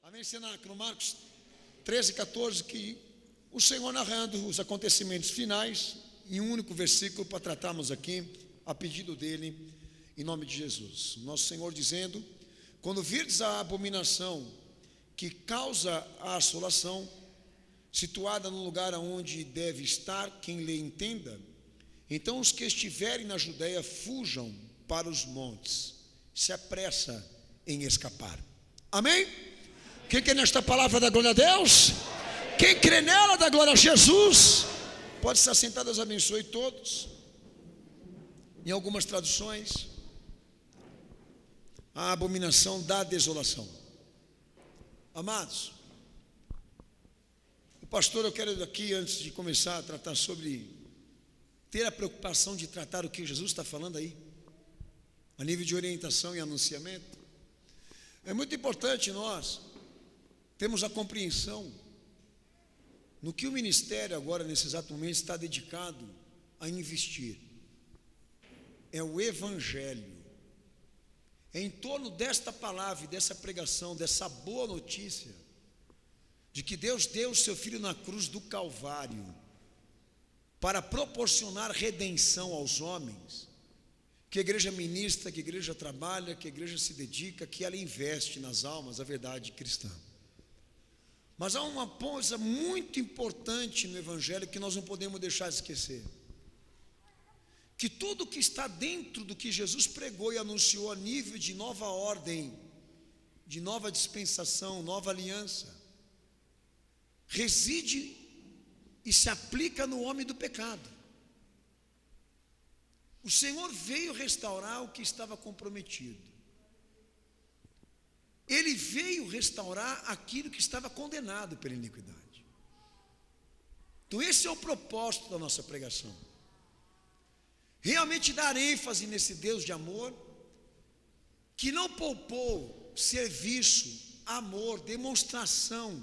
Amém, Senac, no Marcos 13, 14, que o Senhor narrando os acontecimentos finais em um único versículo para tratarmos aqui, a pedido dele, em nome de Jesus. Nosso Senhor dizendo: quando virdes a abominação que causa a assolação, situada no lugar onde deve estar, quem lhe entenda, então os que estiverem na Judéia fujam para os montes, se apressa em escapar. Amém? Quem crê nesta palavra da glória a Deus? Quem crê nela dá glória a Jesus? Pode estar sentado, Deus abençoe todos. Em algumas traduções, a abominação da desolação. Amados, o pastor, eu quero aqui, antes de começar a tratar sobre ter a preocupação de tratar o que Jesus está falando aí, a nível de orientação e anunciamento. É muito importante nós termos a compreensão no que o ministério agora, nesse exato momento, está dedicado a investir. É o Evangelho. É em torno desta palavra, dessa pregação, dessa boa notícia, de que Deus deu o seu Filho na cruz do Calvário, para proporcionar redenção aos homens, que a igreja ministra, que a igreja trabalha, que a igreja se dedica, que ela investe nas almas, a verdade cristã. Mas há uma coisa muito importante no Evangelho que nós não podemos deixar de esquecer: que tudo que está dentro do que Jesus pregou e anunciou a nível de nova ordem, de nova dispensação, nova aliança, reside e se aplica no homem do pecado. O Senhor veio restaurar o que estava comprometido. Ele veio restaurar aquilo que estava condenado pela iniquidade. Então esse é o propósito da nossa pregação. Realmente dar ênfase nesse Deus de amor, que não poupou serviço, amor, demonstração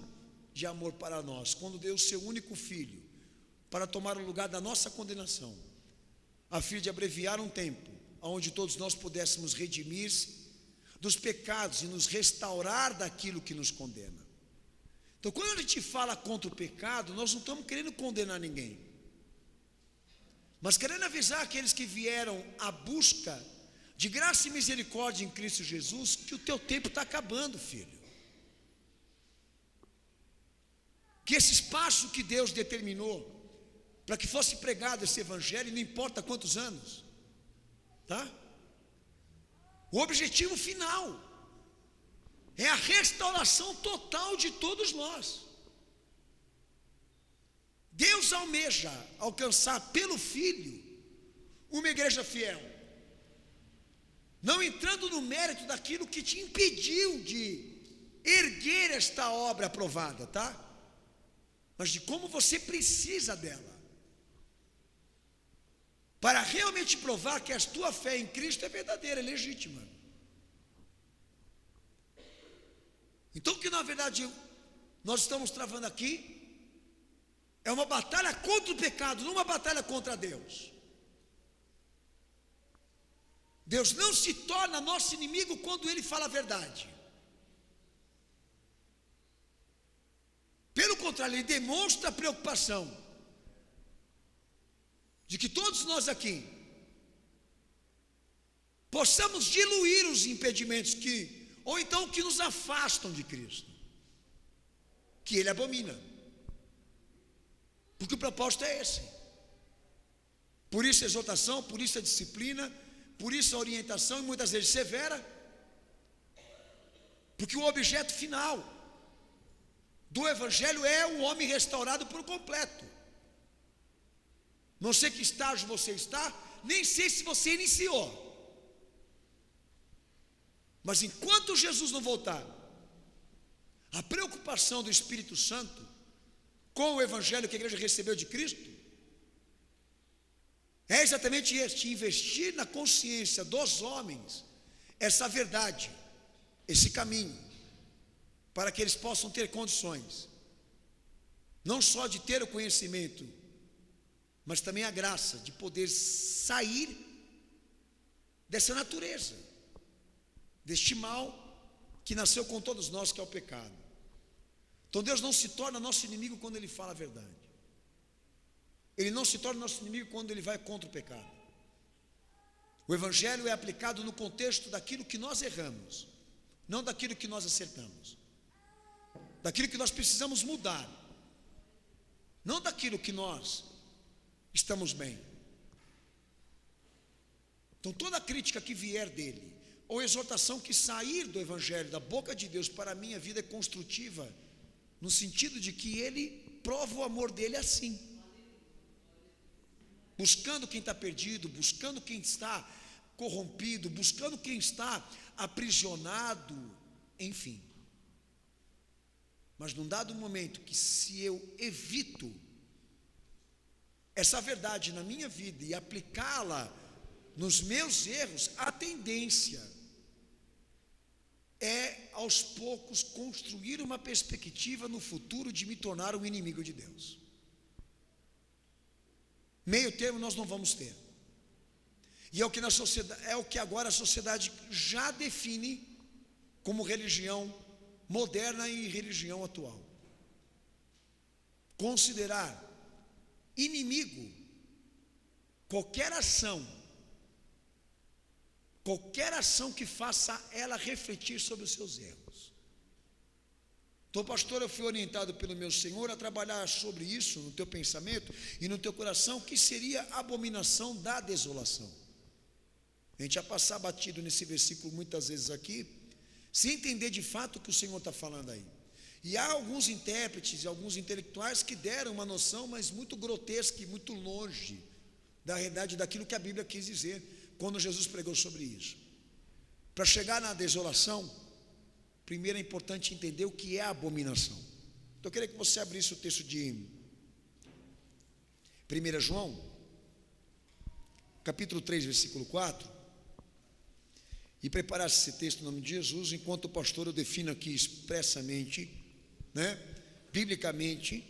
de amor para nós, quando deu o seu único filho, para tomar o lugar da nossa condenação, a fim de abreviar um tempo, onde todos nós pudéssemos redimir-se dos pecados e nos restaurar daquilo que nos condena. Então, quando a gente fala contra o pecado, nós não estamos querendo condenar ninguém, mas querendo avisar aqueles que vieram à busca de graça e misericórdia em Cristo Jesus, que o teu tempo está acabando, filho. Que esse espaço que Deus determinou para que fosse pregado esse evangelho, não importa quantos anos, tá? O objetivo final é a restauração total de todos nós. Deus almeja alcançar pelo Filho uma igreja fiel, não entrando no mérito daquilo que te impediu de erguer esta obra aprovada, tá? Mas de como você precisa dela, para realmente provar que a tua fé em Cristo é verdadeira, é legítima. Então o que na verdade nós estamos travando aqui é uma batalha contra o pecado, não uma batalha contra Deus. Deus não se torna nosso inimigo quando Ele fala a verdade. Pelo contrário, Ele demonstra a preocupação de que todos nós aqui possamos diluir os impedimentos ou então que nos afastam de Cristo, que Ele abomina, porque o propósito é esse. Por isso a exortação, por isso a disciplina, por isso a orientação, e muitas vezes severa, porque o objeto final do Evangelho é o homem restaurado por completo. Não sei que estágio você está, nem sei se você iniciou, mas enquanto Jesus não voltar, a preocupação do Espírito Santo com o Evangelho que a igreja recebeu de Cristo é exatamente este: investir na consciência dos homens essa verdade, esse caminho, para que eles possam ter condições, não só de ter o conhecimento, mas também a graça de poder sair dessa natureza, deste mal que nasceu com todos nós, que é o pecado. Então Deus não se torna nosso inimigo quando Ele fala a verdade. Ele não se torna nosso inimigo quando Ele vai contra o pecado. O Evangelho é aplicado no contexto daquilo que nós erramos, não daquilo que nós acertamos, daquilo que nós precisamos mudar, não daquilo que nós estamos bem. Então toda crítica que vier dele, ou exortação que sair do Evangelho, da boca de Deus para a minha vida, é construtiva, no sentido de que ele prova o amor dele assim, buscando quem está perdido, buscando quem está corrompido, buscando quem está aprisionado, enfim. Mas num dado momento que, se eu evito essa verdade na minha vida e aplicá-la nos meus erros, a tendência é, aos poucos, construir uma perspectiva no futuro de me tornar um inimigo de Deus. Meio termo nós não vamos ter. E é o que na sociedade, é o que agora a sociedade já define como religião moderna e religião atual. Considerar inimigo qualquer ação que faça ela refletir sobre os seus erros. Então, pastor, eu fui orientado pelo meu Senhor a trabalhar sobre isso no teu pensamento e no teu coração, que seria a abominação da desolação. A gente ia passar batido nesse versículo muitas vezes aqui, sem entender de fato o que o Senhor está falando aí. E há alguns intérpretes e alguns intelectuais que deram uma noção, mas muito grotesca e muito longe da realidade daquilo que a Bíblia quis dizer quando Jesus pregou sobre isso. Para chegar na desolação, primeiro é importante entender o que é a abominação. Então eu queria que você abrisse o texto de 1 João, capítulo 3, versículo 4, e preparasse esse texto em nome de Jesus, enquanto o pastor eu defino aqui expressamente, biblicamente,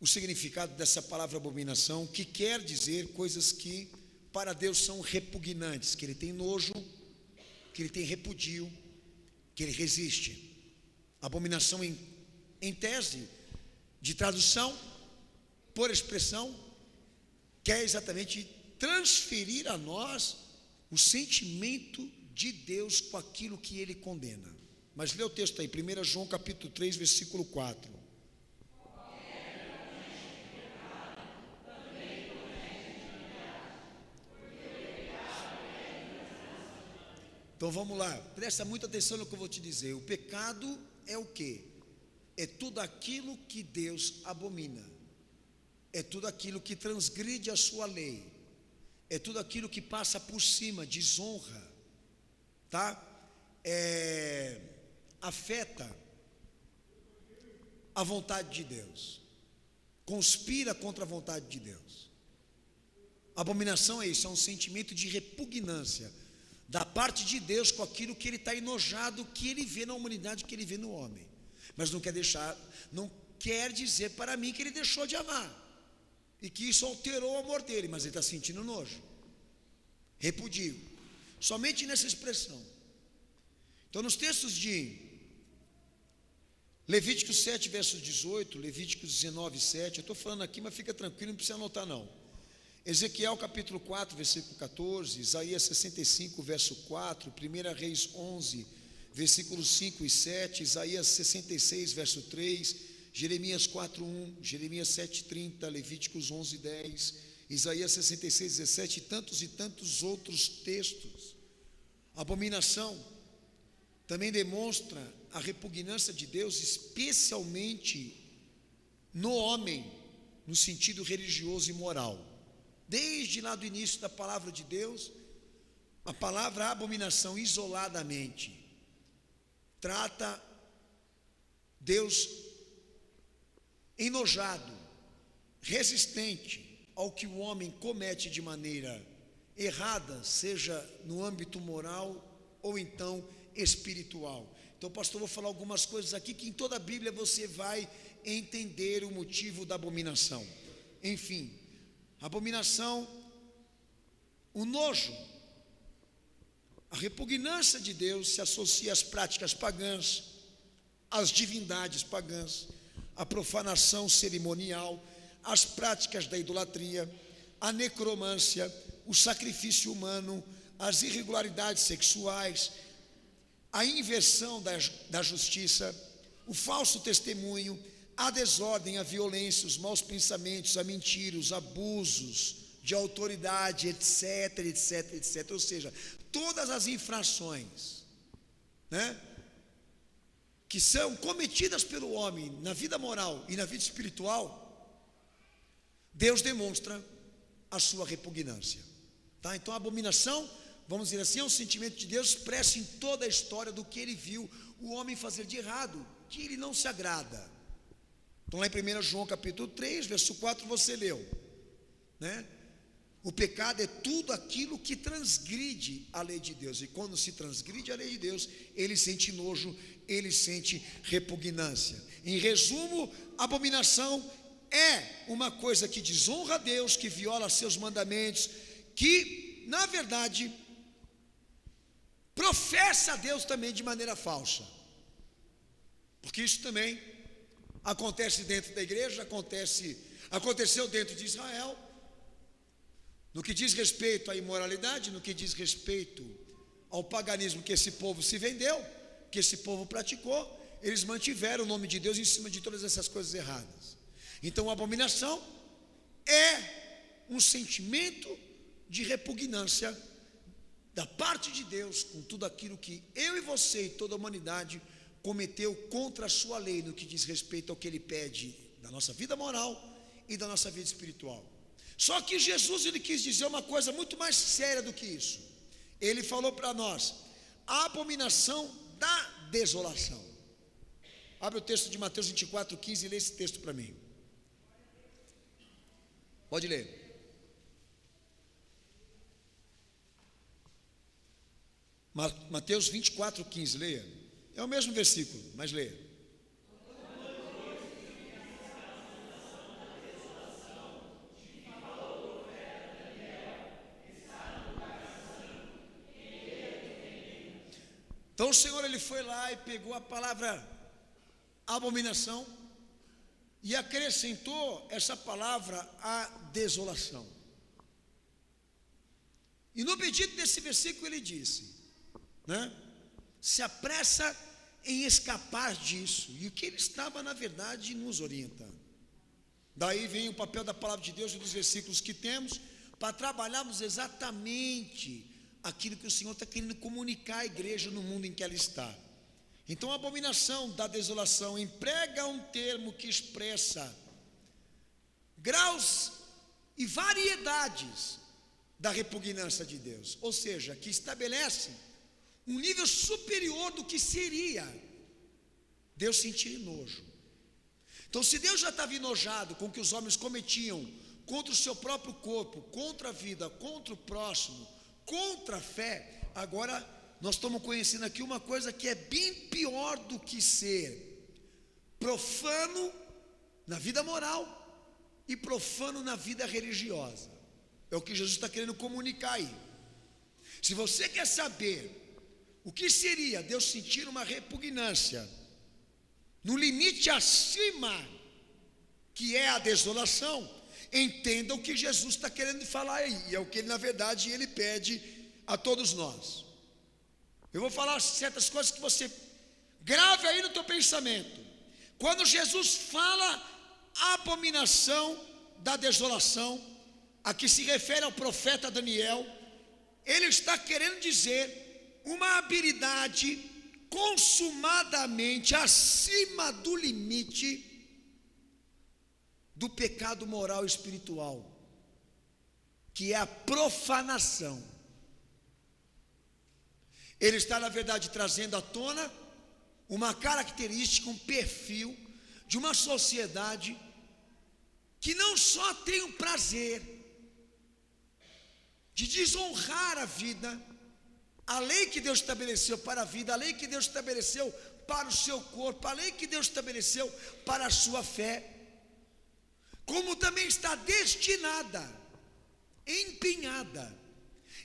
o significado dessa palavra abominação, que quer dizer coisas que para Deus são repugnantes, que Ele tem nojo, que Ele tem repudio, que Ele resiste. Abominação em tese, de tradução, por expressão, quer exatamente transferir a nós o sentimento de Deus com aquilo que Ele condena. Mas lê o texto aí, 1 João capítulo 3, versículo 4. Então vamos lá, presta muita atenção no que eu vou te dizer. O pecado é o quê? É tudo aquilo que Deus abomina, é tudo aquilo que transgride a sua lei, é tudo aquilo que passa por cima, desonra, afeta a vontade de Deus, conspira contra a vontade de Deus. Abominação é isso, é um sentimento de repugnância da parte de Deus com aquilo que Ele está enojado, que Ele vê na humanidade, que Ele vê no homem. Mas não quer dizer para mim que Ele deixou de amar, e que isso alterou o amor dele, mas Ele está sentindo nojo, repudio, somente nessa expressão. Então nos textos de Levítico 7, versos 18, Levítico 19, 7, eu estou falando aqui, mas fica tranquilo, não precisa anotar não. Ezequiel capítulo 4, versículo 14, Isaías 65, verso 4, 1 Reis 11, versículos 5 e 7, Isaías 66, verso 3, Jeremias 4, 1, Jeremias 7, 30, Levíticos 11, 10, Isaías 66, 17 e tantos outros textos. A abominação também demonstra a repugnância de Deus, especialmente no homem, no sentido religioso e moral. Desde lá do início da palavra de Deus, a palavra abominação isoladamente trata Deus enojado, resistente ao que o homem comete de maneira errada, seja no âmbito moral ou então espiritual. Então, pastor, vou falar algumas coisas aqui que em toda a Bíblia você vai entender o motivo da abominação. Enfim, abominação, o nojo, a repugnância de Deus se associa às práticas pagãs, as divindades pagãs, a profanação cerimonial, as práticas da idolatria, a necromância, o sacrifício humano, as irregularidades sexuais, a inversão da justiça, o falso testemunho, a desordem, a violência, os maus pensamentos, a mentira, os abusos de autoridade, etc, etc, etc. Ou seja, todas as infrações, né, que são cometidas pelo homem na vida moral e na vida espiritual, Deus demonstra a sua repugnância, tá? Então a abominação, vamos dizer assim, é um sentimento de Deus expresso em toda a história do que ele viu o homem fazer de errado, que ele não se agrada. Então lá em 1 João capítulo 3, verso 4, você leu, né? O pecado é tudo aquilo que transgride a lei de Deus, e quando se transgride a lei de Deus, ele sente nojo, ele sente repugnância. Em resumo, a abominação é uma coisa que desonra a Deus, que viola seus mandamentos, que na verdade professa a Deus também de maneira falsa, porque isso também acontece dentro da igreja, aconteceu dentro de Israel, no que diz respeito à imoralidade, no que diz respeito ao paganismo que esse povo se vendeu, que esse povo praticou, eles mantiveram o nome de Deus em cima de todas essas coisas erradas. Então a abominação é um sentimento de repugnância da parte de Deus com tudo aquilo que eu e você e toda a humanidade cometeu contra a sua lei, no que diz respeito ao que ele pede da nossa vida moral e da nossa vida espiritual. Só que Jesus, ele quis dizer uma coisa muito mais séria do que isso. Ele falou para nós, a abominação da desolação. Abre o texto de Mateus 24:15 e lê esse texto para mim. Pode ler. Mateus 24:15, leia. É o mesmo versículo, mas leia. Então o Senhor, ele foi lá e pegou a palavra abominação e acrescentou essa palavra a desolação. E no pedido desse versículo ele disse, né, se apressa em escapar disso. E o que ele estava na verdade nos orientando. Daí vem o papel da palavra de Deus e dos versículos que temos para trabalharmos exatamente aquilo que o Senhor está querendo comunicar à igreja no mundo em que ela está. Então a abominação da desolação emprega um termo que expressa graus e variedades da repugnância de Deus, ou seja, que estabelece um nível superior do que seria Deus sentir nojo. Então, se Deus já estava enojado com o que os homens cometiam contra o seu próprio corpo, contra a vida, contra o próximo, contra a fé, agora nós estamos conhecendo aqui uma coisa que é bem pior do que ser profano na vida moral e profano na vida religiosa. É o que Jesus está querendo comunicar aí. Se você quer saber o que seria Deus sentir uma repugnância no limite acima, que é a desolação, entenda o que Jesus está querendo falar aí, e é o que ele, na verdade, ele pede a todos nós. Eu vou falar certas coisas que você grave aí no teu pensamento. Quando Jesus fala abominação da desolação, a que se refere ao profeta Daniel, ele está querendo dizer uma habilidade consumadamente acima do limite do pecado moral e espiritual, que é a profanação. Ele está, na verdade, trazendo à tona uma característica, um perfil de uma sociedade que não só tem o prazer de desonrar a vida, a lei que Deus estabeleceu para a vida, a lei que Deus estabeleceu para o seu corpo, a lei que Deus estabeleceu para a sua fé, como também está destinada, empenhada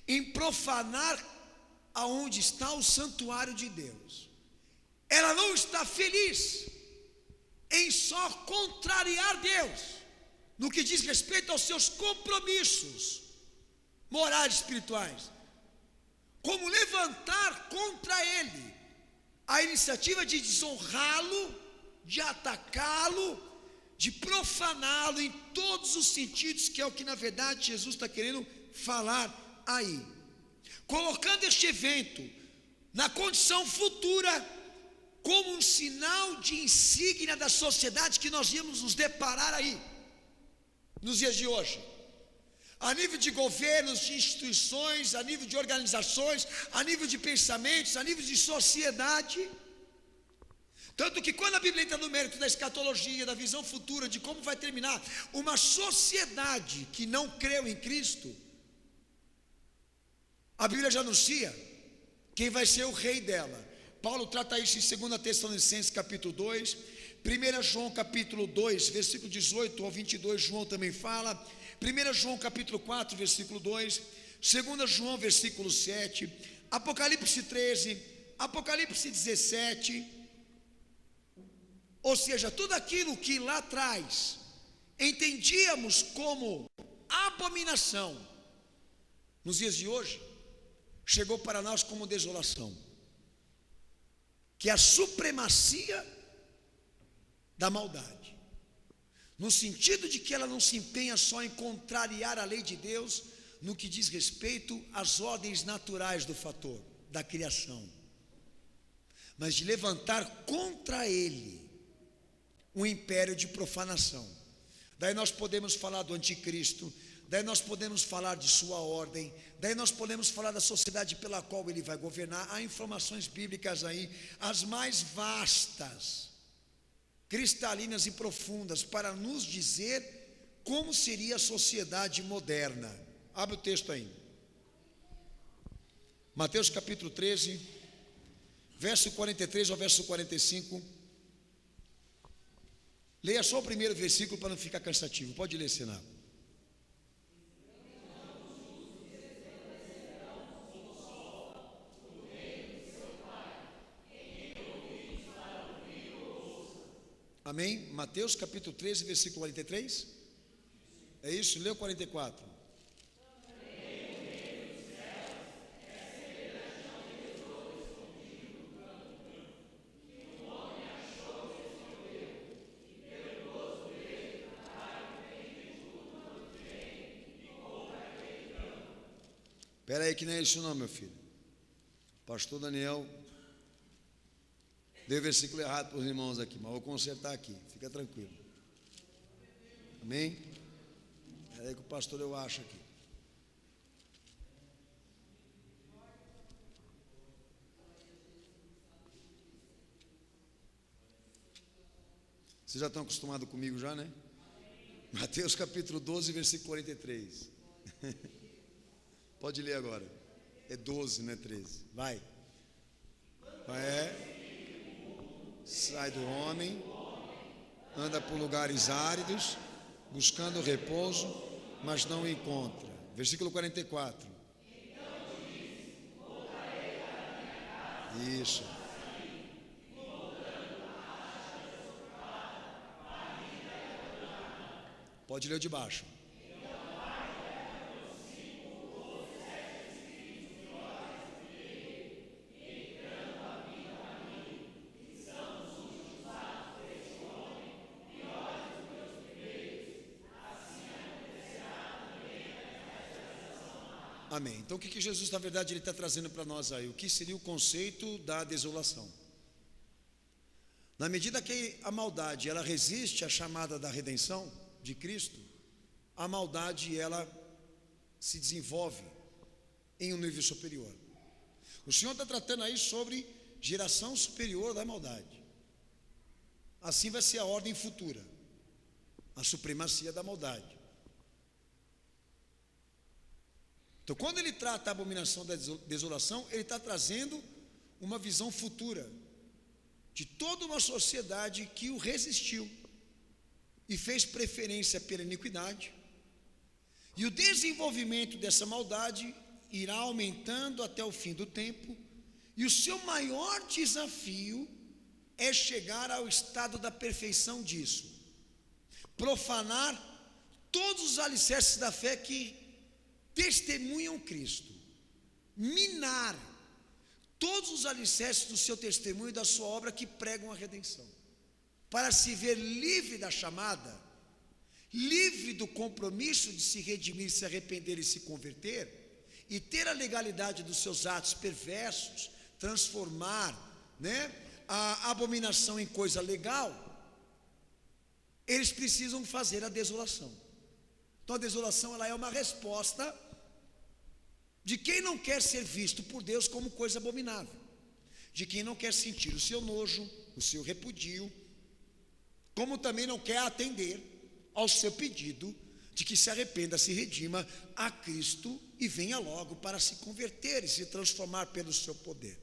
em profanar aonde está o santuário de Deus. ela não está feliz em só contrariar Deus, no que diz respeito aos seus compromissos morais e espirituais, como levantar contra Ele a iniciativa de desonrá-lo, de atacá-lo, de profaná-lo em todos os sentidos, que é o que na verdade Jesus está querendo falar aí, colocando este evento na condição futura como um sinal de insígnia da sociedade que nós íamos nos deparar aí, nos dias de hoje, a nível de governos, de instituições, a nível de organizações, a nível de pensamentos, a nível de sociedade. Tanto que quando a Bíblia entra no mérito da escatologia, da visão futura, de como vai terminar uma sociedade que não creu em Cristo, a Bíblia já anuncia quem vai ser o rei dela. Paulo trata isso em 2 Tessalonicenses capítulo 2, 1 João capítulo 2, versículo 18 ao 22, João também fala, 1 João capítulo 4, versículo 2, 2 João versículo 7, Apocalipse 13, Apocalipse 17, ou seja, tudo aquilo que lá atrás entendíamos como abominação, nos dias de hoje, chegou para nós como desolação, que é a supremacia da maldade, no sentido de que ela não se empenha só em contrariar a lei de Deus, no que diz respeito às ordens naturais do fator, da criação, mas de levantar contra ele um império de profanação. Daí nós podemos falar do anticristo, daí nós podemos falar de sua ordem, daí nós podemos falar da sociedade pela qual ele vai governar. Há informações bíblicas aí, as mais vastas, cristalinas e profundas, para nos dizer como seria a sociedade moderna. Abre o texto aí, Mateus capítulo 13, verso 43 ao verso 45. Leia só o primeiro versículo para não ficar cansativo. Pode ler, Senado. Amém? Mateus capítulo 13, versículo 43. É isso? Lê o 44. Espera aí que não é isso não, meu filho. Pastor Daniel deu o versículo errado para os irmãos aqui, mas vou consertar aqui, fica tranquilo. Amém? Espera aí que o pastor eu acho aqui. Vocês já estão acostumados comigo já, né? Mateus capítulo 12, versículo 43. Pode ler agora. É 12, não é 13. Vai. Sai do homem, anda por lugares áridos, buscando repouso, mas não encontra. Versículo 44. Isso. Pode ler o de baixo. Amém. Então o que Jesus na verdade ele está trazendo para nós aí? O que seria o conceito da desolação? Na medida que a maldade ela resiste à chamada da redenção de Cristo, a maldade ela se desenvolve em um nível superior. O Senhor está tratando aí sobre geração superior da maldade. Assim vai ser a ordem futura, a supremacia da maldade. Então, quando ele trata a abominação da desolação, ele está trazendo uma visão futura de toda uma sociedade que o resistiu e fez preferência pela iniquidade, e o desenvolvimento dessa maldade irá aumentando até o fim do tempo, e o seu maior desafio é chegar ao estado da perfeição disso, profanar todos os alicerces da fé que testemunham Cristo, minar todos os alicerces do seu testemunho e da sua obra que pregam a redenção, para se ver livre da chamada, livre do compromisso de se redimir, se arrepender e se converter, e ter a legalidade dos seus atos perversos, transformar, a abominação em coisa legal. Eles precisam fazer a desolação. Então a desolação, ela é uma resposta de quem não quer ser visto por Deus como coisa abominável, de quem não quer sentir o seu nojo, o seu repudio, como também não quer atender ao seu pedido de que se arrependa, se redima a Cristo e venha logo para se converter e se transformar pelo seu poder.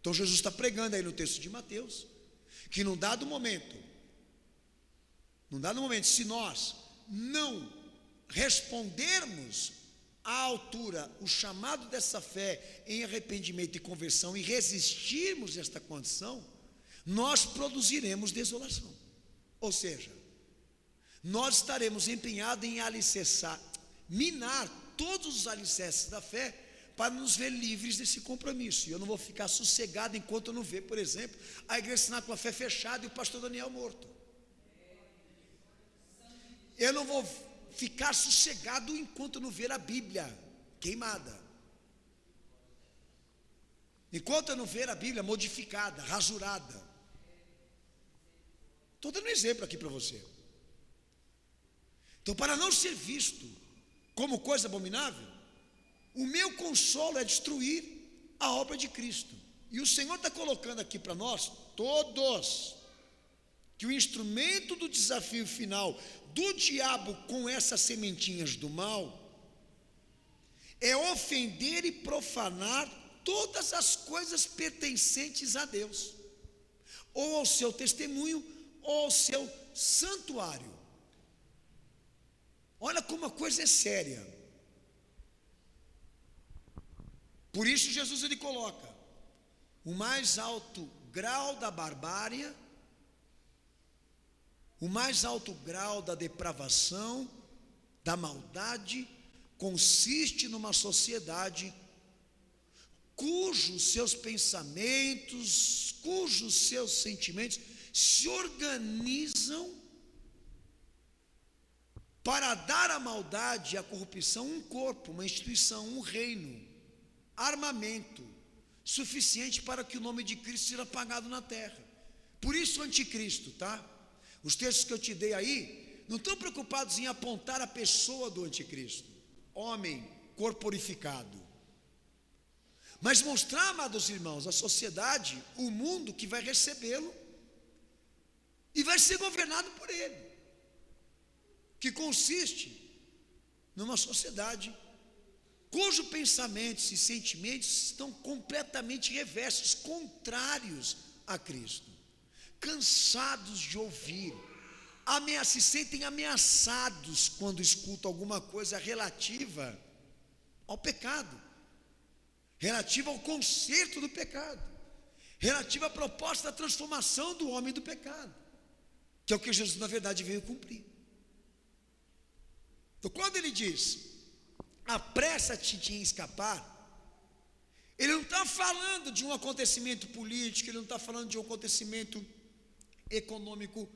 Então Jesus está pregando aí no texto de Mateus, que num dado momento, se nós não respondermos à altura o chamado dessa fé em arrependimento e conversão e resistirmos a esta condição, nós produziremos desolação. Ou seja, nós estaremos empenhados em alicerçar, minar todos os alicerces da fé para nos ver livres desse compromisso. E eu não vou ficar sossegado enquanto eu não ver, por exemplo, a Igreja Sinai com a fé fechada e o pastor Daniel morto. Eu não vou ficar sossegado enquanto eu não ver a Bíblia queimada, enquanto eu não ver a Bíblia modificada, rasurada. Estou dando um exemplo aqui para você. Então, para não ser visto como coisa abominável, o meu consolo é destruir a obra de Cristo. E o Senhor está colocando aqui para nós, todos, que o instrumento do desafio final do diabo com essas sementinhas do mal é ofender e profanar todas as coisas pertencentes a Deus, ou ao seu testemunho, ou ao seu santuário. Olha como a coisa é séria. Por isso Jesus ele coloca o mais alto grau da barbárie, o mais alto grau da depravação, da maldade, consiste numa sociedade cujos seus pensamentos, cujos seus sentimentos se organizam para dar à maldade e à corrupção um corpo, uma instituição, um reino, armamento suficiente para que o nome de Cristo seja apagado na terra. Por isso o anticristo, tá? Os textos que eu te dei aí não estão preocupados em apontar a pessoa do anticristo, homem corporificado, mas mostrar, amados irmãos, a sociedade, o mundo que vai recebê-lo e vai ser governado por ele, que consiste numa sociedade cujos pensamentos e sentimentos estão completamente reversos, contrários a Cristo, cansados de ouvir, se sentem ameaçados quando escutam alguma coisa relativa ao pecado, relativa ao conserto do pecado, relativa à proposta da transformação do homem do pecado, que é o que Jesus na verdade veio cumprir. Então quando ele diz, apressa-te em escapar, ele não está falando de um acontecimento político, ele não está falando de um acontecimento econômico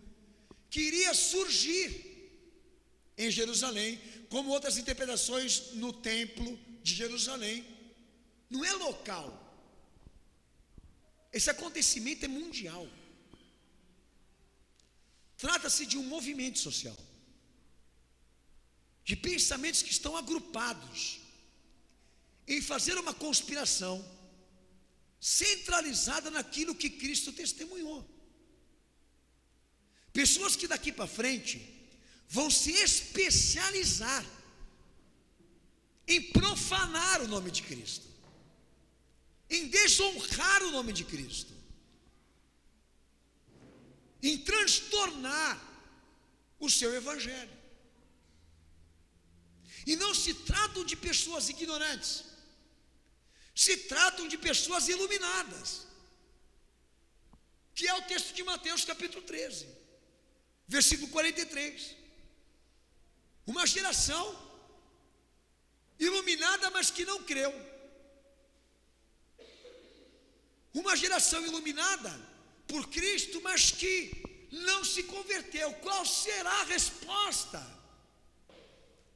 que iria surgir em Jerusalém, como outras interpretações no templo de Jerusalém. Não é local, esse acontecimento é mundial, trata-se de um movimento social, de pensamentos que estão agrupados em fazer uma conspiração centralizada naquilo que Cristo testemunhou. Pessoas que daqui para frente vão se especializar em profanar o nome de Cristo, em desonrar o nome de Cristo, em transtornar o seu evangelho. E não se tratam de pessoas ignorantes, se tratam de pessoas iluminadas, que é o texto de Mateus capítulo 13, versículo 43. Uma geração iluminada, mas que não creu. Uma geração iluminada por Cristo, mas que não se converteu. Qual será a resposta?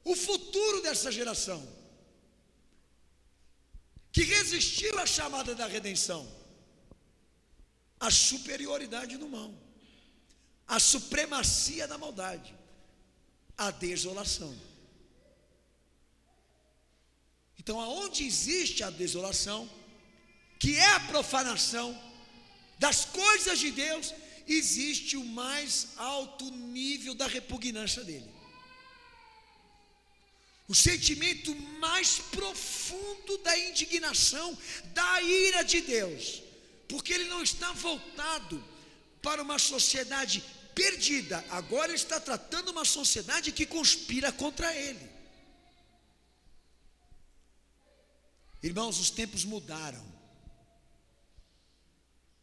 O futuro dessa geração que resistiu à chamada da redenção, a superioridade do mal, a supremacia da maldade, a desolação. Então, aonde existe a desolação, que é a profanação das coisas de Deus, existe o mais alto nível da repugnância dele. O sentimento mais profundo da indignação, da ira de Deus, porque ele não está voltado para uma sociedade perdida, agora ele está tratando uma sociedade que conspira contra ele. Irmãos, os tempos mudaram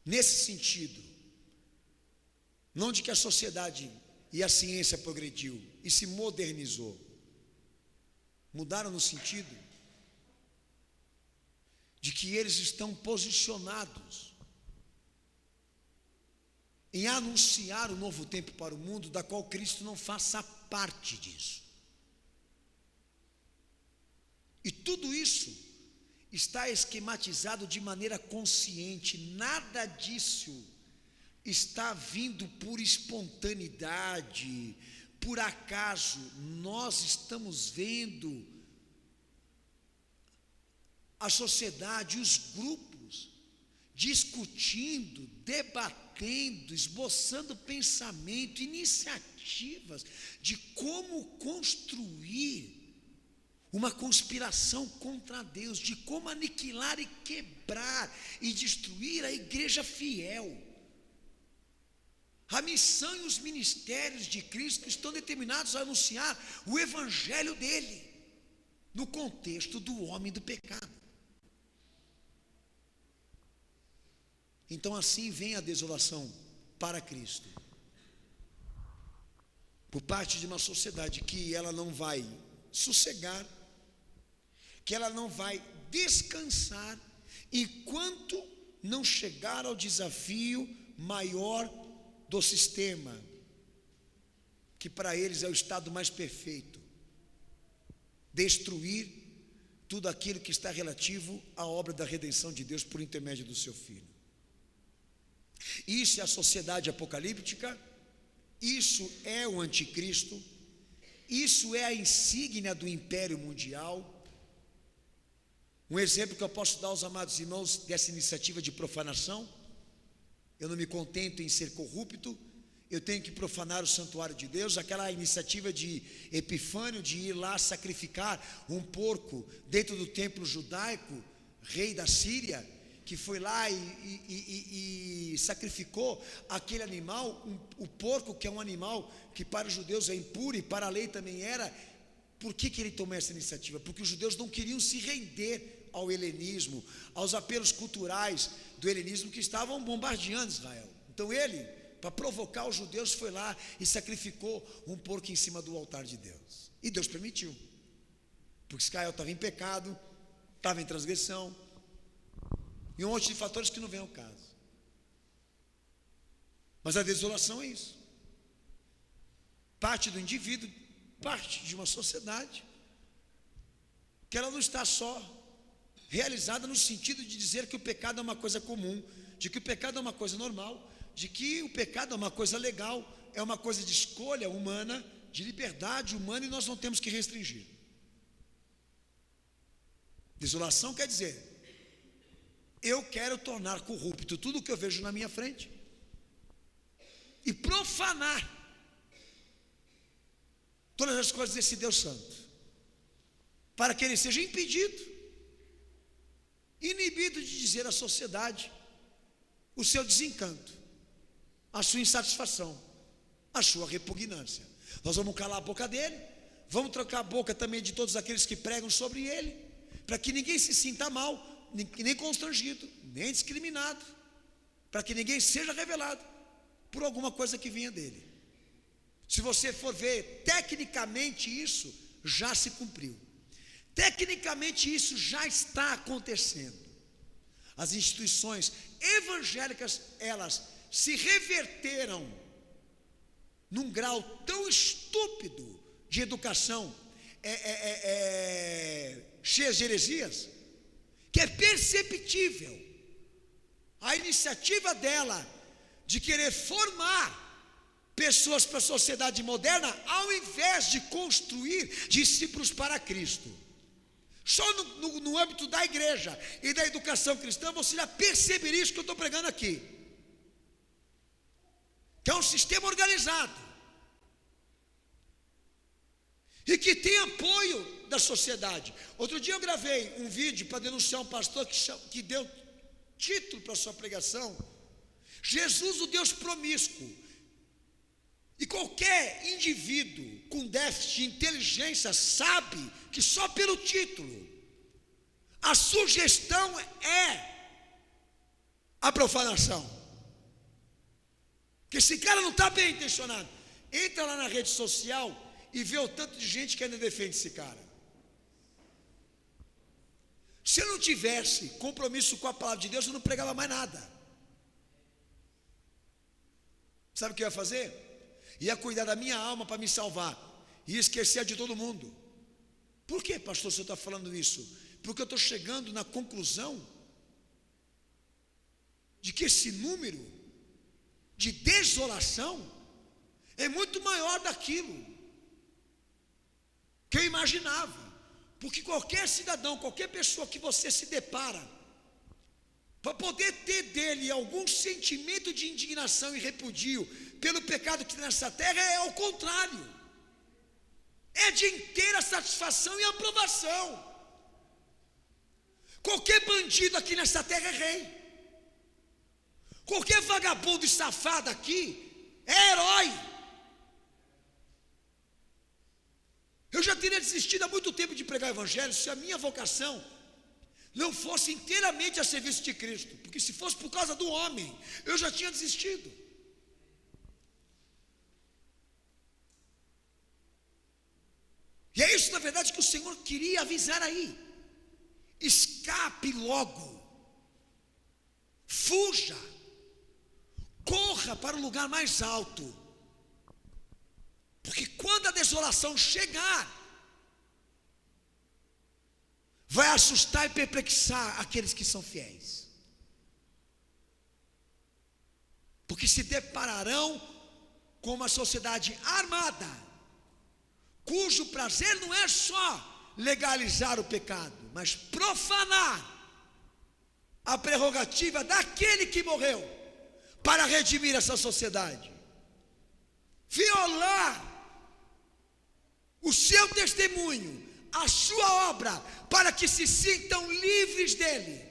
nesse sentido, não de que a sociedade e a ciência progrediu e se modernizou, mudaram no sentido de que eles estão posicionados em anunciar o novo tempo para o mundo, da qual Cristo não faça parte disso. E tudo isso está esquematizado de maneira consciente, nada disso está vindo por espontaneidade, por acaso. Nós estamos vendo a sociedade, os grupos, discutindo, debatendo, esboçando pensamento, iniciativas de como construir uma conspiração contra Deus, de como aniquilar e quebrar e destruir a igreja fiel. A missão e os ministérios de Cristo estão determinados a anunciar o evangelho dele, no contexto do homem do pecado. Então assim vem a desolação para Cristo, por parte de uma sociedade que ela não vai sossegar, que ela não vai descansar, enquanto não chegar ao desafio maior do sistema, que para eles é o estado mais perfeito: destruir tudo aquilo que está relativo à obra da redenção de Deus por intermédio do seu Filho. Isso é a sociedade apocalíptica, isso é o anticristo, isso é a insígnia do império mundial. Um exemplo que eu posso dar aos amados irmãos dessa iniciativa de profanação: eu não me contento em ser corrupto, eu tenho que profanar o santuário de Deus. Aquela iniciativa de Epifânio, de ir lá sacrificar um porco dentro do templo judaico, rei da Síria, que foi lá e sacrificou aquele animal, o porco, que é um animal que para os judeus é impuro e para a lei também era. Por que ele tomou essa iniciativa? Porque os judeus não queriam se render ao helenismo, aos apelos culturais do helenismo que estavam bombardeando Israel. Então ele, para provocar os judeus, foi lá e sacrificou um porco em cima do altar de Deus. E Deus permitiu, porque Israel estava em pecado, estava em transgressão, e um monte de fatores que não vem ao caso. Mas a desolação é isso. Parte do indivíduo, parte de uma sociedade, que ela não está só realizada no sentido de dizer que o pecado é uma coisa comum, de que o pecado é uma coisa normal, de que o pecado é uma coisa legal, é uma coisa de escolha humana, de liberdade humana, e nós não temos que restringir. Desolação quer dizer: eu quero tornar corrupto tudo o que eu vejo na minha frente e profanar todas as coisas desse Deus Santo, para que ele seja impedido, inibido de dizer à sociedade o seu desencanto, a sua insatisfação, a sua repugnância. Nós vamos calar a boca dele, vamos trocar a boca também de todos aqueles que pregam sobre ele, para que ninguém se sinta mal, nem constrangido, nem discriminado. para que ninguém seja revelado por alguma coisa que vinha dele. Se você for ver, tecnicamente isso já se cumpriu. Tecnicamente isso já está acontecendo. As instituições evangélicas, elas se reverteram num grau tão estúpido de educação, cheias de heresias, que é perceptível a iniciativa dela de querer formar pessoas para a sociedade moderna, ao invés de construir discípulos para Cristo. Só no âmbito da igreja e da educação cristã, você já perceberia isso que eu estou pregando aqui, que é um sistema organizado e que tem apoio da sociedade. Outro dia eu gravei um vídeo para denunciar um pastor que deu título para a sua pregação: Jesus, o Deus promíscuo. E qualquer indivíduo com déficit de inteligência sabe que só pelo título a sugestão é a profanação. Que esse cara não está bem intencionado. Entra lá na rede social e vê o tanto de gente que ainda defende esse cara. Se eu não tivesse compromisso com a palavra de Deus, eu não pregava mais nada. Sabe o que eu ia fazer? Ia cuidar da minha alma para me salvar, e esquecer de todo mundo. Por que, pastor, o senhor está falando isso? Porque eu estou chegando na conclusão de que esse número de desolação é muito maior daquilo que eu imaginava. Porque qualquer cidadão, qualquer pessoa que você se depara, para poder ter dele algum sentimento de indignação e repudio pelo pecado que tem nessa terra, é ao contrário, é de inteira satisfação e aprovação. Qualquer bandido aqui nessa terra é rei, qualquer vagabundo e safado aqui é herói. Eu já teria desistido há muito tempo de pregar o evangelho se a minha vocação não fosse inteiramente a serviço de Cristo, porque se fosse por causa do homem, eu já tinha desistido. E é isso, na verdade, que o Senhor queria avisar aí. Escape logo, fuja, corra para o lugar mais alto, porque quando a desolação chegar, vai assustar e perplexar aqueles que são fiéis, porque se depararão com uma sociedade armada, cujo prazer não é só legalizar o pecado, mas profanar a prerrogativa daquele que morreu para redimir essa sociedade, violar o seu testemunho, a sua obra, para que se sintam livres dele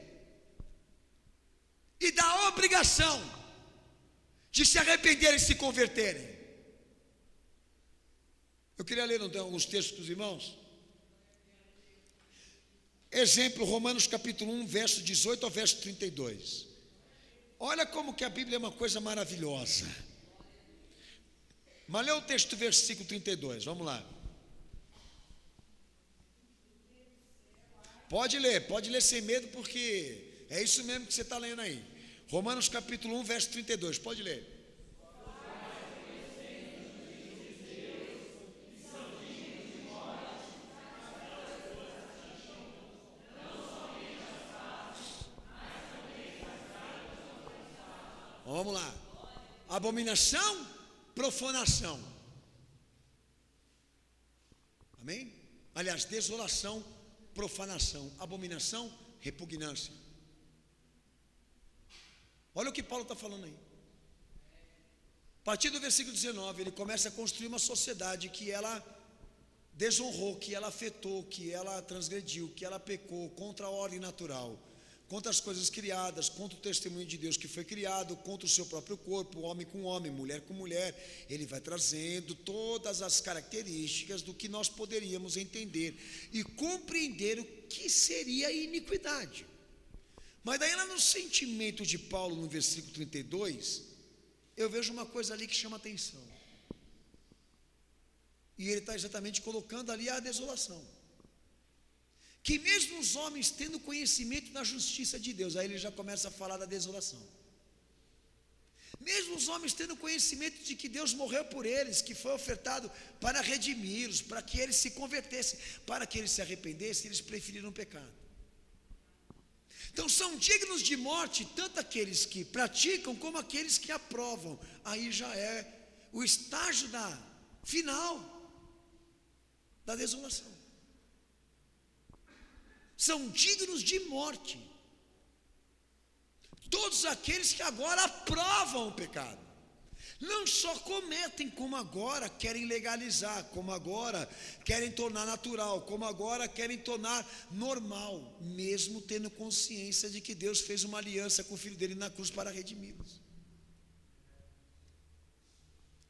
e da obrigação de se arrependerem e se converterem. Eu queria ler alguns textos dos irmãos. Exemplo, Romanos capítulo 1, verso 18 ao verso 32. Olha como que a Bíblia é uma coisa maravilhosa. Mas lê o texto do versículo 32, vamos lá. Pode ler sem medo, porque é isso mesmo que você está lendo aí. Romanos capítulo 1, verso 32, pode ler. Vamos lá. Abominação, profanação. Amém? Aliás, desolação, profanação. Abominação, repugnância. Olha o que Paulo está falando aí. A partir do versículo 19, ele começa a construir uma sociedade que ela desonrou, que ela afetou, que ela transgrediu, que ela pecou contra a ordem natural, contra as coisas criadas, contra o testemunho de Deus que foi criado, contra o seu próprio corpo, homem com homem, mulher com mulher. Ele vai trazendo todas as características do que nós poderíamos entender e compreender o que seria a iniquidade. Mas daí lá no sentimento de Paulo, no versículo 32, eu vejo uma coisa ali que chama atenção. E ele está exatamente colocando ali a desolação. Que mesmo os homens tendo conhecimento da justiça de Deus, aí ele já começa a falar da desolação. Mesmo os homens tendo conhecimento de que Deus morreu por eles, que foi ofertado para redimi-los, para que eles se convertessem, para que eles se arrependessem, eles preferiram o pecado. Então são dignos de morte tanto aqueles que praticam como aqueles que aprovam. Aí já é o estágio final da desolação. São dignos de morte todos aqueles que agora aprovam o pecado. Não só cometem, como agora querem legalizar, como agora querem tornar natural, como agora querem tornar normal, mesmo tendo consciência de que Deus fez uma aliança com o Filho dele na cruz para redimi-los.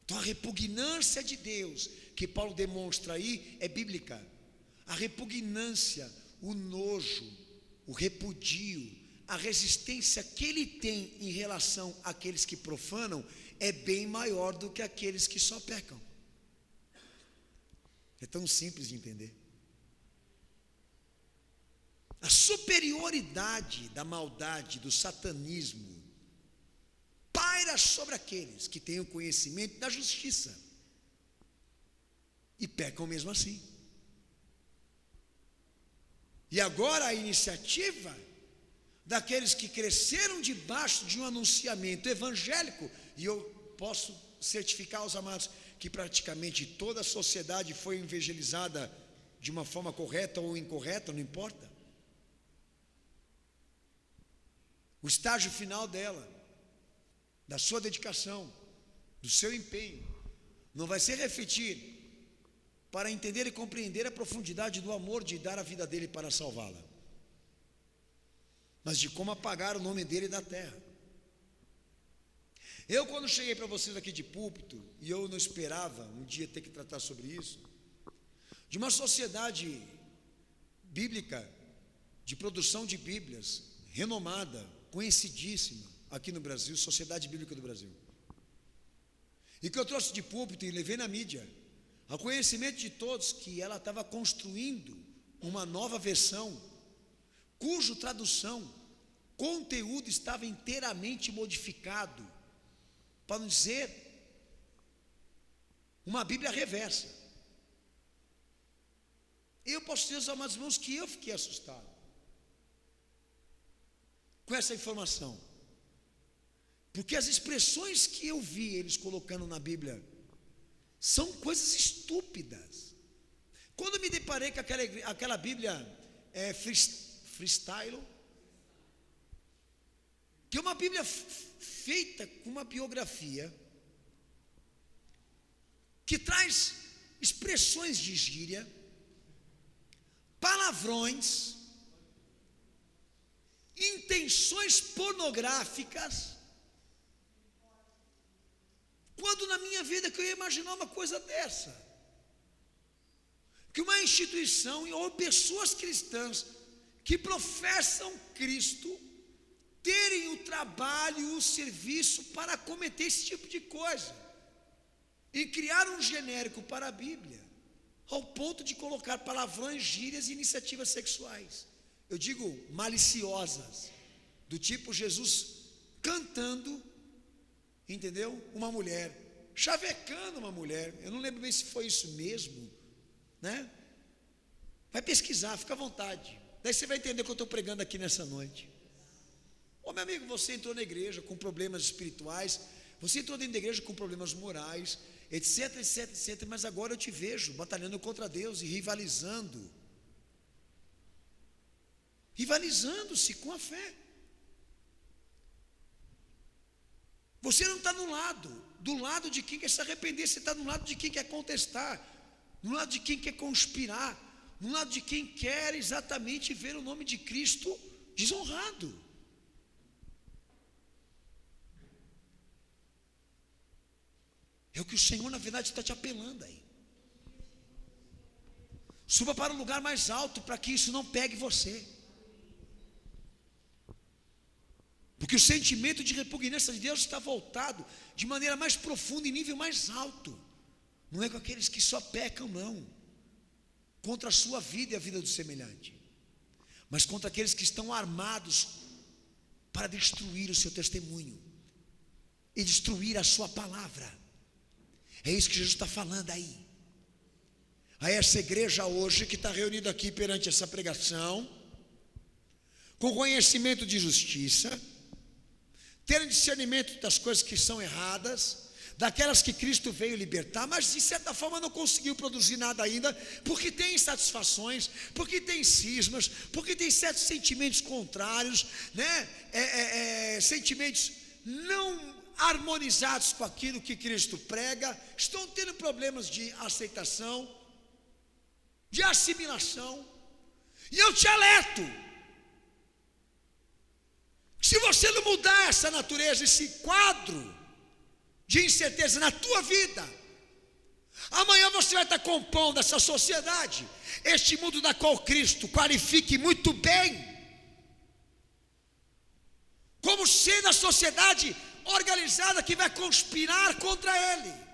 Então a repugnância de Deus que Paulo demonstra aí é bíblica. A repugnância, o nojo, o repudio, a resistência que ele tem em relação àqueles que profanam é bem maior do que aqueles que só pecam. É tão simples de entender. A superioridade da maldade, do satanismo, paira sobre aqueles que têm o conhecimento da justiça e pecam mesmo assim. E agora a iniciativa daqueles que cresceram debaixo de um anunciamento evangélico, e eu posso certificar aos amados que praticamente toda a sociedade foi evangelizada de uma forma correta ou incorreta, não importa. O estágio final dela, da sua dedicação, do seu empenho, não vai ser refletir para entender e compreender a profundidade do amor de dar a vida dele para salvá-la, mas de como apagar o nome dele da terra. Eu, quando cheguei para vocês aqui de púlpito, e eu não esperava um dia ter que tratar sobre isso, de uma sociedade bíblica, de produção de Bíblias, renomada, conhecidíssima aqui no Brasil, Sociedade Bíblica do Brasil, e que eu trouxe de púlpito e levei na mídia, ao conhecimento de todos, que ela estava construindo uma nova versão, cuja tradução, conteúdo estava inteiramente modificado, para não dizer uma Bíblia reversa. Eu posso dizer aos amados irmãos que eu fiquei assustado com essa informação, porque as expressões que eu vi eles colocando na Bíblia são coisas estúpidas. Quando me deparei com aquela Bíblia freestyle, que é uma Bíblia feita com uma biografia que traz expressões de gíria, palavrões, intenções pornográficas, quando na minha vida que eu ia imaginar uma coisa dessa, que uma instituição ou pessoas cristãs que professam Cristo terem o trabalho e o serviço para cometer esse tipo de coisa, e criar um genérico para a Bíblia, ao ponto de colocar palavrões, gírias e iniciativas sexuais, eu digo maliciosas, do tipo Jesus cantando, entendeu? Uma mulher, chavecando uma mulher, eu não lembro bem se foi isso mesmo, né? Vai pesquisar, fica à vontade, daí você vai entender o que eu estou pregando aqui nessa noite. Ô meu amigo, você entrou na igreja com problemas espirituais, você entrou dentro da igreja com problemas morais, etc, etc, etc, mas agora eu te vejo batalhando contra Deus e rivalizando-se com a fé. Você não está do lado de quem quer se arrepender, você está do lado de quem quer contestar, do lado de quem quer conspirar, do lado de quem quer exatamente ver o nome de Cristo desonrado. É o que o Senhor na verdade está te apelando aí. Suba para um lugar mais alto para que isso não pegue você. Porque o sentimento de repugnância de Deus está voltado de maneira mais profunda, em nível mais alto. Não é com aqueles que só pecam, não, contra a sua vida e a vida do semelhante, mas contra aqueles que estão armados para destruir o seu testemunho e destruir a sua palavra. É isso que Jesus está falando aí. A essa igreja hoje que está reunida aqui perante essa pregação, com conhecimento de justiça, ter discernimento das coisas que são erradas, daquelas que Cristo veio libertar, mas de certa forma não conseguiu produzir nada ainda, porque tem insatisfações, porque tem cismas, porque tem certos sentimentos contrários, né? Sentimentos não harmonizados com aquilo que Cristo prega, estão tendo problemas de aceitação, de assimilação. E eu te alerto, se você não mudar essa natureza, esse quadro de incerteza na tua vida, amanhã você vai estar compondo essa sociedade, este mundo da qual Cristo qualifique muito bem, como sendo a sociedade organizada que vai conspirar contra Ele.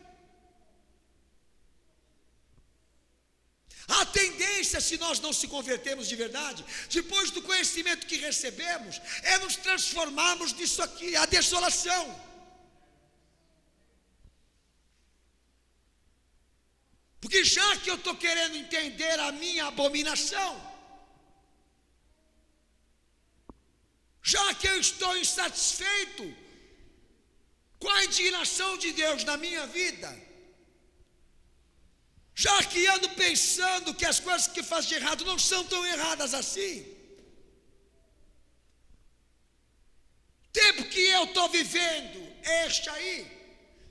A tendência, se nós não se convertermos de verdade, depois do conhecimento que recebemos, é nos transformarmos nisso aqui, a desolação. Porque já que eu estou querendo entender a minha abominação, já que eu estou insatisfeito com a indignação de Deus na minha vida, já que ando pensando que as coisas que faço de errado não são tão erradas assim, tempo que eu estou vivendo é este aí,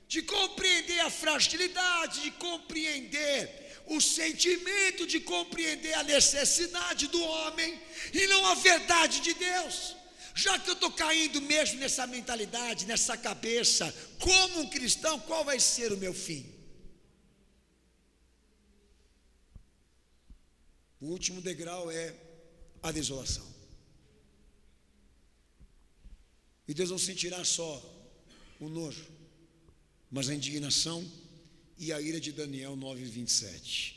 de compreender a fragilidade, de compreender o sentimento, de compreender a necessidade do homem e não a verdade de Deus. Já que eu estou caindo mesmo nessa mentalidade, nessa cabeça, como um cristão, qual vai ser o meu fim? O último degrau é a desolação. E Deus não sentirá só o nojo, mas a indignação e a ira de Daniel 9:27.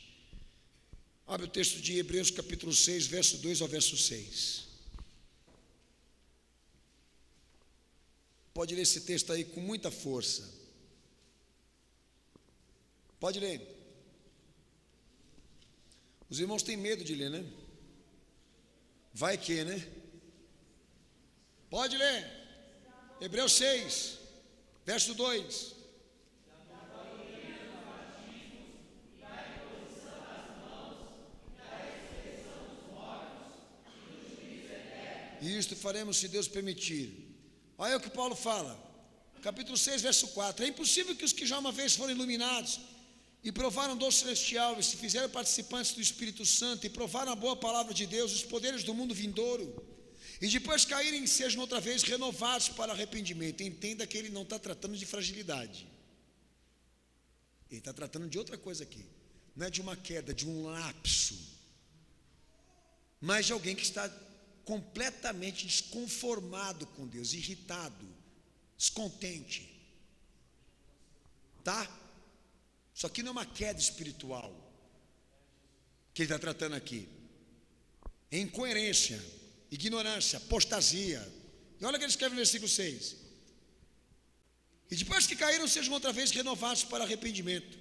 Abre o texto de Hebreus capítulo 6, verso 2 ao verso 6. Pode ler esse texto aí com muita força. Pode ler. Os irmãos têm medo de ler, né? Vai que, né? Pode ler. Hebreus 6, verso 2. E isto faremos se Deus permitir. Olha o que Paulo fala, capítulo 6, verso 4. É impossível que os que já uma vez foram iluminados e provaram do celestial e se fizeram participantes do Espírito Santo e provaram a boa palavra de Deus, os poderes do mundo vindouro, e depois caírem, sejam outra vez renovados para arrependimento. Entenda que ele não está tratando de fragilidade, ele está tratando de outra coisa aqui. Não é de uma queda, de um lapso, mas de alguém que está completamente desconformado com Deus, irritado, descontente, tá? Isso aqui não é uma queda espiritual que ele está tratando aqui, é incoerência, ignorância, apostasia. E olha o que ele escreve no versículo 6: e depois que caíram, sejam outra vez renovados para arrependimento,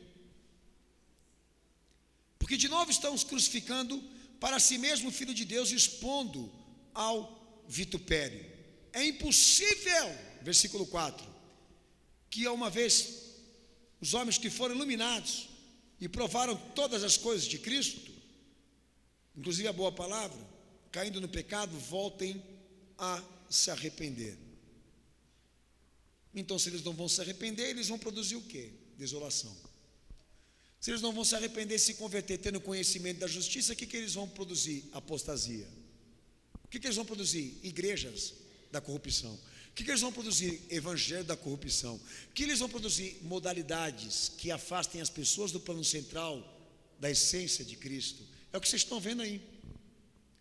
porque de novo estão os crucificando para si mesmo o Filho de Deus, expondo ao vitupério. É impossível, versículo 4, que uma vez os homens que foram iluminados e provaram todas as coisas de Cristo, inclusive a boa palavra, caindo no pecado, voltem a se arrepender. Então, se eles não vão se arrepender, eles vão produzir o quê? Desolação. Se eles não vão se arrepender e se converter, tendo conhecimento da justiça, o que eles vão produzir? Apostasia. O que eles vão produzir? Igrejas da corrupção. O que eles vão produzir? Evangelho da corrupção. O que eles vão produzir? Modalidades que afastem as pessoas do plano central, da essência de Cristo. É o que vocês estão vendo aí.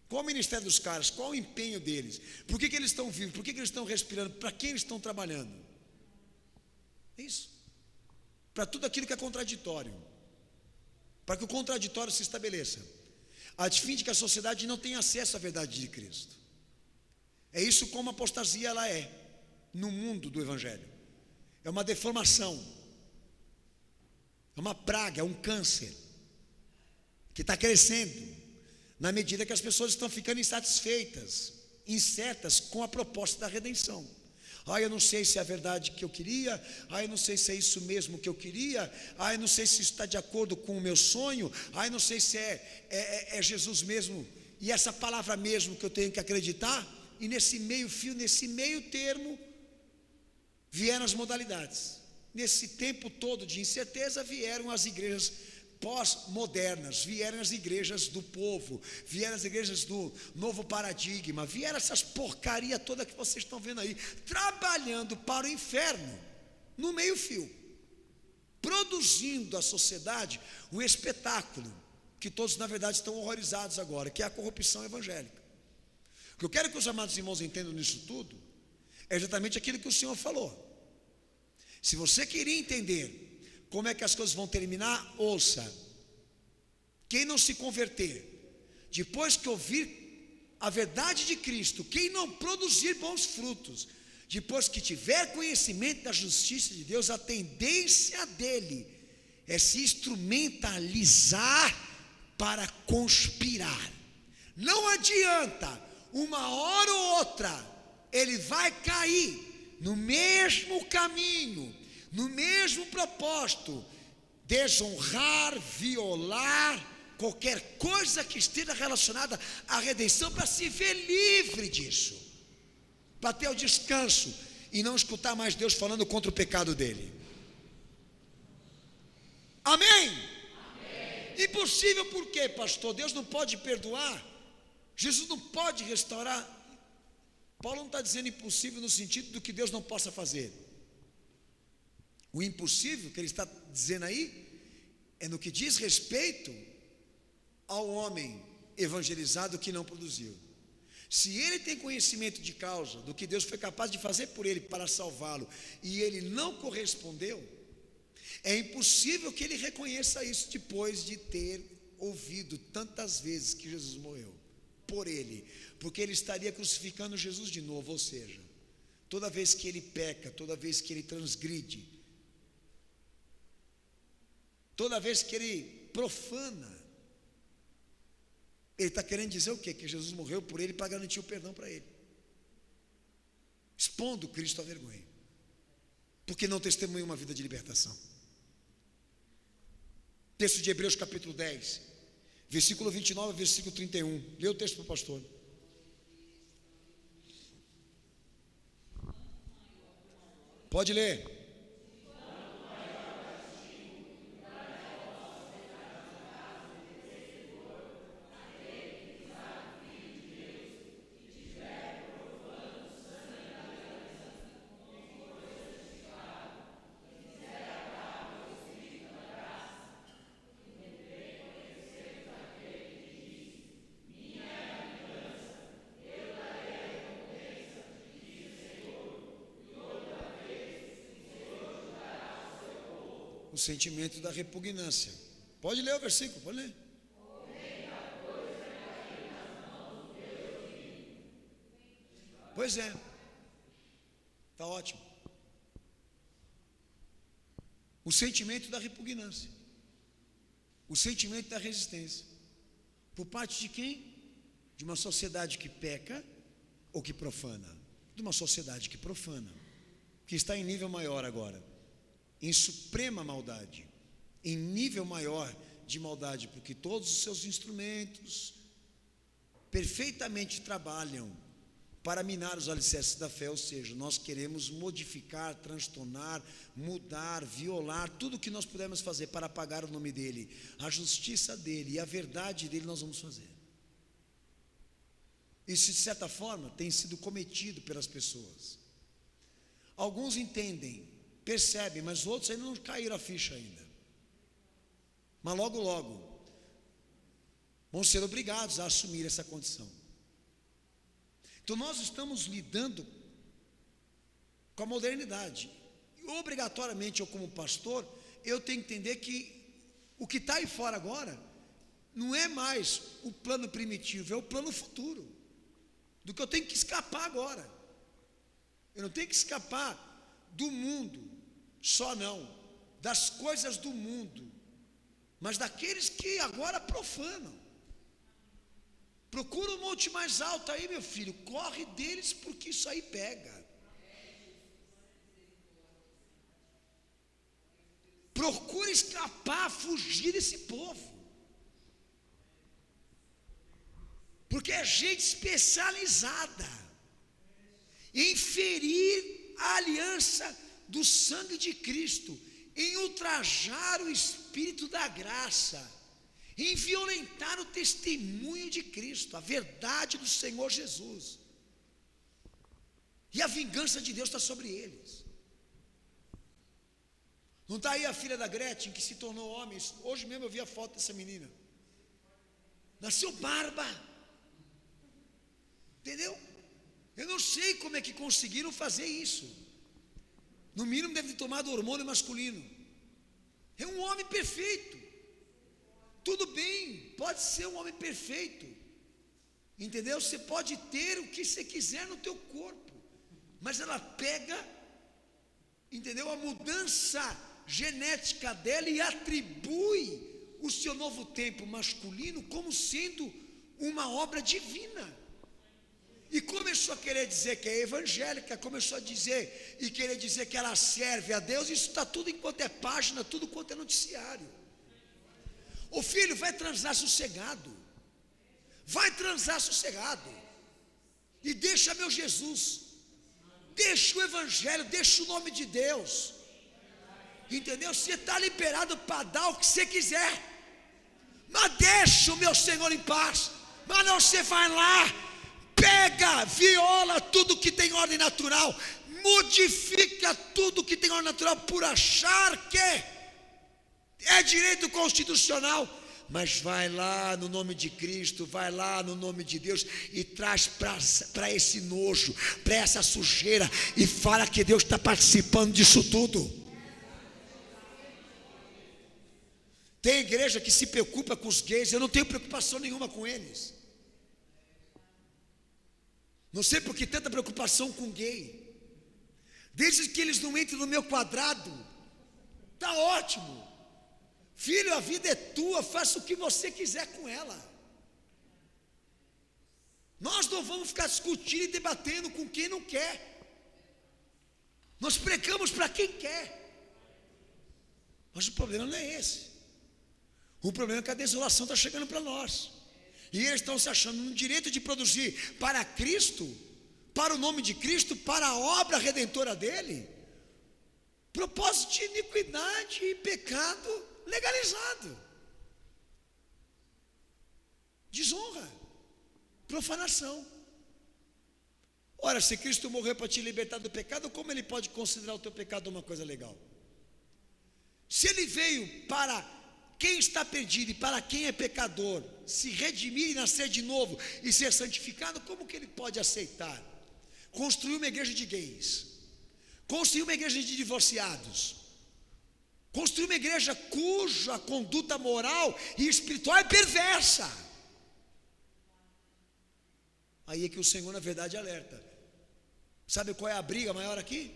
Qual o ministério dos caras? Qual o empenho deles? Por que eles estão vivos? Por que eles estão respirando? Para quem eles estão trabalhando? É isso. Para tudo aquilo que é contraditório. Para que o contraditório se estabeleça. A fim de que a sociedade não tenha acesso à verdade de Cristo. É isso como a apostasia ela é no mundo do Evangelho. É uma deformação. É uma praga, é um câncer. Que está crescendo. Na medida que as pessoas estão ficando insatisfeitas, incertas com a proposta da redenção. Eu não sei se é a verdade que eu queria, eu não sei se é isso mesmo que eu queria, eu não sei se isso está de acordo com o meu sonho, eu não sei se é Jesus mesmo, e essa palavra mesmo que eu tenho que acreditar, e nesse meio fio, nesse meio termo, vieram as modalidades. Nesse tempo todo de incerteza, vieram as igrejas pós-modernas, vieram as igrejas do povo, vieram as igrejas do novo paradigma, vieram essas porcaria toda que vocês estão vendo aí, trabalhando para o inferno, no meio fio, produzindo à sociedade um espetáculo, que todos na verdade estão horrorizados agora, que é a corrupção evangélica. O que eu quero que os amados irmãos entendam nisso tudo, é exatamente aquilo que o Senhor falou. Se você queria entender como é que as coisas vão terminar, ouça. Quem não se converter, depois que ouvir a verdade de Cristo, quem não produzir bons frutos, depois que tiver conhecimento da justiça de Deus, a tendência dele é se instrumentalizar para conspirar. Não adianta, uma hora ou outra, ele vai cair no mesmo caminho, no mesmo propósito, desonrar, violar, qualquer coisa que esteja relacionada à redenção, para se ver livre disso, para ter o descanso, e não escutar mais Deus falando contra o pecado dele. Amém? Amém. Impossível por quê, pastor? Deus não pode perdoar? Jesus não pode restaurar? Paulo não está dizendo impossível no sentido do que Deus não possa fazer. O impossível que ele está dizendo aí é no que diz respeito ao homem evangelizado que não produziu. Se ele tem conhecimento de causa do que Deus foi capaz de fazer por ele para salvá-lo, e ele não correspondeu, é impossível que ele reconheça isso depois de ter ouvido tantas vezes que Jesus morreu por ele, porque ele estaria crucificando Jesus de novo. Ou seja, toda vez que ele peca, toda vez que ele transgride, toda vez que ele profana, ele está querendo dizer o quê? Que Jesus morreu por ele para garantir o perdão para ele, expondo Cristo à vergonha, porque não testemunha uma vida de libertação. Texto de Hebreus capítulo 10, versículo 29 a versículo 31. Lê o texto para o pastor. Pode ler. O sentimento da repugnância. Pode ler o versículo, pode ler. Pois é, está ótimo. O sentimento da repugnância, o sentimento da resistência, por parte de quem? De uma sociedade que peca ou que profana? De uma sociedade que profana, que está em nível maior agora, em suprema maldade, em nível maior de maldade, porque todos os seus instrumentos perfeitamente trabalham para minar os alicerces da fé. Ou seja, nós queremos modificar, transtornar, mudar, violar, tudo o que nós pudermos fazer para apagar o nome dele, a justiça dele e a verdade dele, nós vamos fazer. Isso, de certa forma, tem sido cometido pelas pessoas. Alguns entendem, percebem, mas outros ainda não caíram a ficha ainda. Mas logo, logo, vão ser obrigados a assumir essa condição. Então nós estamos lidando com a modernidade. E obrigatoriamente, eu como pastor, eu tenho que entender que o que está aí fora agora não é mais o plano primitivo, é o plano futuro, do que eu tenho que escapar agora. Eu não tenho que escapar do mundo, só não, das coisas do mundo, mas daqueles que agora profanam. Procura o monte mais alto aí, meu filho, corre deles, porque isso aí pega. Procura escapar, fugir desse povo, porque é gente especializada em ferir a aliança do sangue de Cristo, em ultrajar o Espírito da graça, em violentar o testemunho de Cristo, a verdade do Senhor Jesus. E a vingança de Deus está sobre eles. Não está aí a filha da Gretchen, que se tornou homem? Hoje mesmo eu vi a foto dessa menina. Nasceu barba. Entendeu? Eu não sei como é que conseguiram fazer isso. No mínimo deve ter tomado hormônio masculino. É um homem perfeito. Tudo bem, pode ser um homem perfeito. Entendeu? Você pode ter o que você quiser no teu corpo, mas ela pega, entendeu? A mudança genética dela e atribui o seu novo tempo masculino como sendo uma obra divina. E começou a querer dizer que é evangélica, começou a dizer e querer dizer que ela serve a Deus. Isso está tudo enquanto é página, tudo quanto é noticiário. O filho vai transar sossegado, vai transar sossegado, e deixa meu Jesus, deixa o evangelho, deixa o nome de Deus, entendeu? Você está liberado para dar o que você quiser, mas deixa o meu Senhor em paz. Mas não, você vai lá, pega, viola tudo que tem ordem natural, modifica tudo que tem ordem natural por achar que é direito constitucional, mas vai lá no nome de Cristo, vai lá no nome de Deus e traz para esse nojo, para essa sujeira, e fala que Deus está participando disso tudo. Tem igreja que se preocupa com os gays, eu não tenho preocupação nenhuma com eles. Não sei por que tanta preocupação com gay. Desde que eles não entrem no meu quadrado, está ótimo. Filho, a vida é tua, faça o que você quiser com ela. Nós não vamos ficar discutindo e debatendo com quem não quer. Nós pregamos para quem quer. Mas o problema não é esse. O problema é que a desolação está chegando para nós. E eles estão se achando no direito de produzir para Cristo, para o nome de Cristo, para a obra redentora dele, propósito de iniquidade e pecado legalizado, desonra, profanação. Ora, se Cristo morreu para te libertar do pecado, como ele pode considerar o teu pecado uma coisa legal? Se ele veio para quem está perdido e para quem é pecador se redimir e nascer de novo e ser santificado, como que ele pode aceitar construir uma igreja de gays, construir uma igreja de divorciados, construir uma igreja cuja conduta moral e espiritual é perversa? Aí é que o Senhor na verdade alerta. Sabe qual é a briga maior aqui?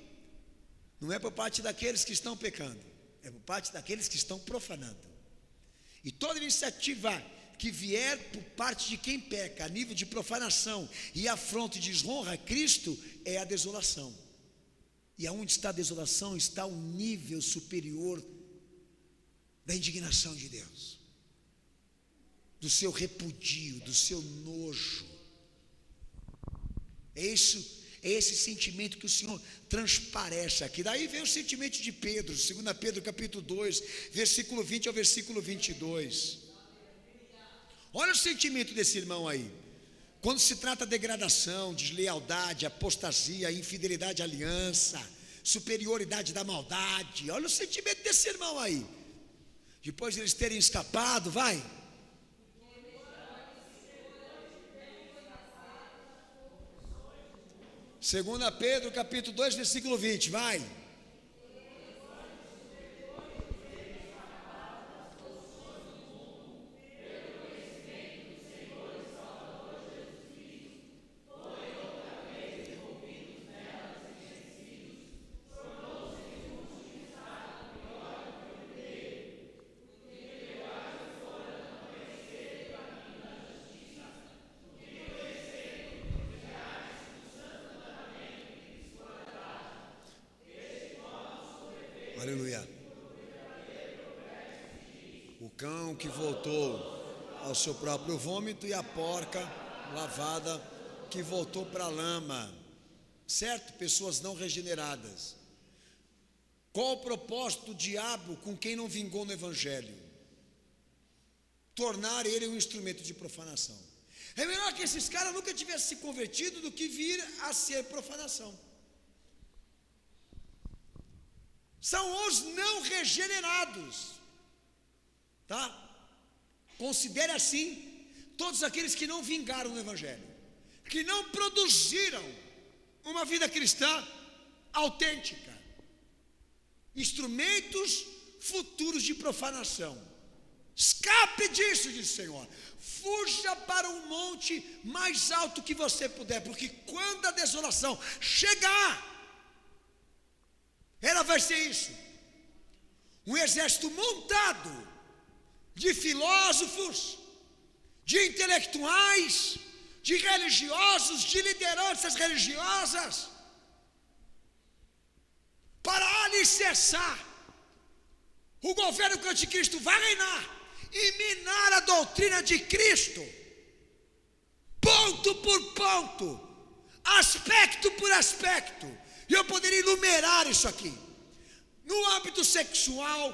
Não é por parte daqueles que estão pecando, é por parte daqueles que estão profanando. E toda iniciativa que vier por parte de quem peca, a nível de profanação e afronta e desonra a Cristo, é a desolação. E aonde está a desolação, está um nível superior da indignação de Deus, do seu repudio, do seu nojo. É esse sentimento que o Senhor transparece aqui. Daí vem o sentimento de Pedro, 2 Pedro capítulo 2, versículo 20 ao versículo 22. Olha o sentimento desse irmão aí. Quando se trata de degradação, deslealdade, apostasia, infidelidade à aliança, superioridade da maldade, olha o sentimento desse irmão aí. Depois de eles terem escapado, vai. 2 Pedro capítulo 2, versículo 20, vai. Aleluia. O cão que voltou ao seu próprio vômito e a porca lavada que voltou para a lama. Certo? Pessoas não regeneradas. Qual o propósito do diabo com quem não vingou no evangelho? Tornar ele um instrumento de profanação. É melhor que esses caras nunca tivessem se convertido do que vir a ser profanação. São os não regenerados, tá? Considere assim todos aqueles que não vingaram no evangelho, que não produziram uma vida cristã autêntica, instrumentos futuros de profanação. Escape disso, diz o Senhor. Fuja para um monte mais alto que você puder, porque quando a desolação chegar, ela vai ser isso: um exército montado de filósofos, de intelectuais, de religiosos, de lideranças religiosas, para alicerçar o governo que o anticristo vai reinar e minar a doutrina de Cristo, ponto por ponto, aspecto por aspecto. E eu poderia enumerar isso aqui. No âmbito sexual,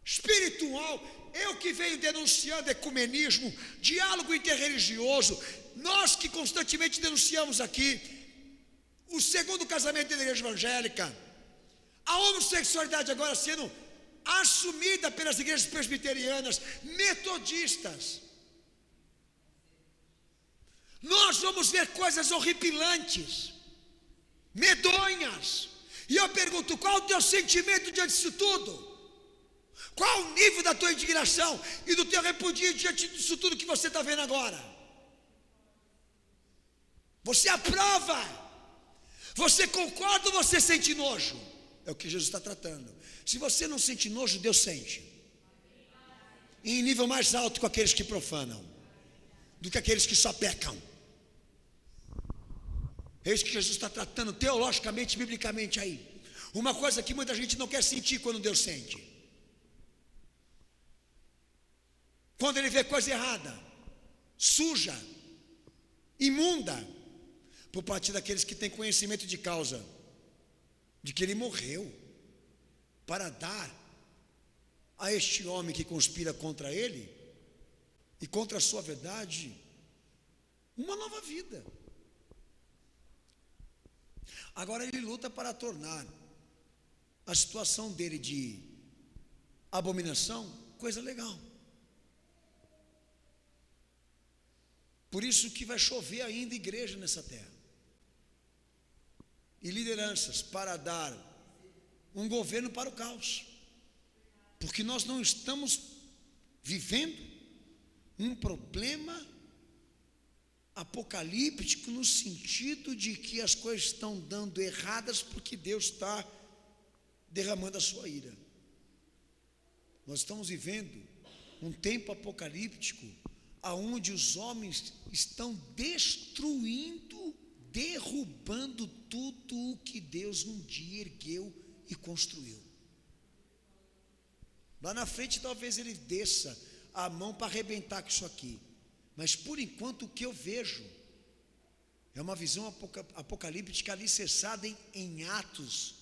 espiritual, eu que venho denunciando ecumenismo, diálogo interreligioso, nós que constantemente denunciamos aqui o segundo casamento da igreja evangélica, a homossexualidade agora sendo assumida pelas igrejas presbiterianas, metodistas. Nós vamos ver coisas horripilantes, medonhas. E eu pergunto: qual o teu sentimento diante disso tudo? Qual o nível da tua indignação e do teu repudio diante disso tudo que você está vendo agora? Você aprova? Você concorda ou você sente nojo? É o que Jesus está tratando. Se você não sente nojo, Deus sente. E em nível mais alto com aqueles que profanam do que aqueles que só pecam. É isso que Jesus está tratando teologicamente, biblicamente aí. Uma coisa que muita gente não quer sentir quando Deus sente. Quando ele vê coisa errada, suja, imunda, por parte daqueles que têm conhecimento de causa, de que ele morreu para dar a este homem que conspira contra ele e contra a sua verdade uma nova vida. Agora ele luta para tornar a situação dele de abominação coisa legal. Por isso que vai chover ainda igreja nessa terra e lideranças para dar um governo para o caos, porque nós não estamos vivendo um problema apocalíptico no sentido de que as coisas estão dando erradas porque Deus está derramando a sua ira. Nós estamos vivendo um tempo apocalíptico aonde os homens estão destruindo, derrubando tudo o que Deus um dia ergueu e construiu. Lá na frente talvez ele desça a mão para arrebentar com isso aqui, mas por enquanto o que eu vejo é uma visão apocalíptica alicerçada em atos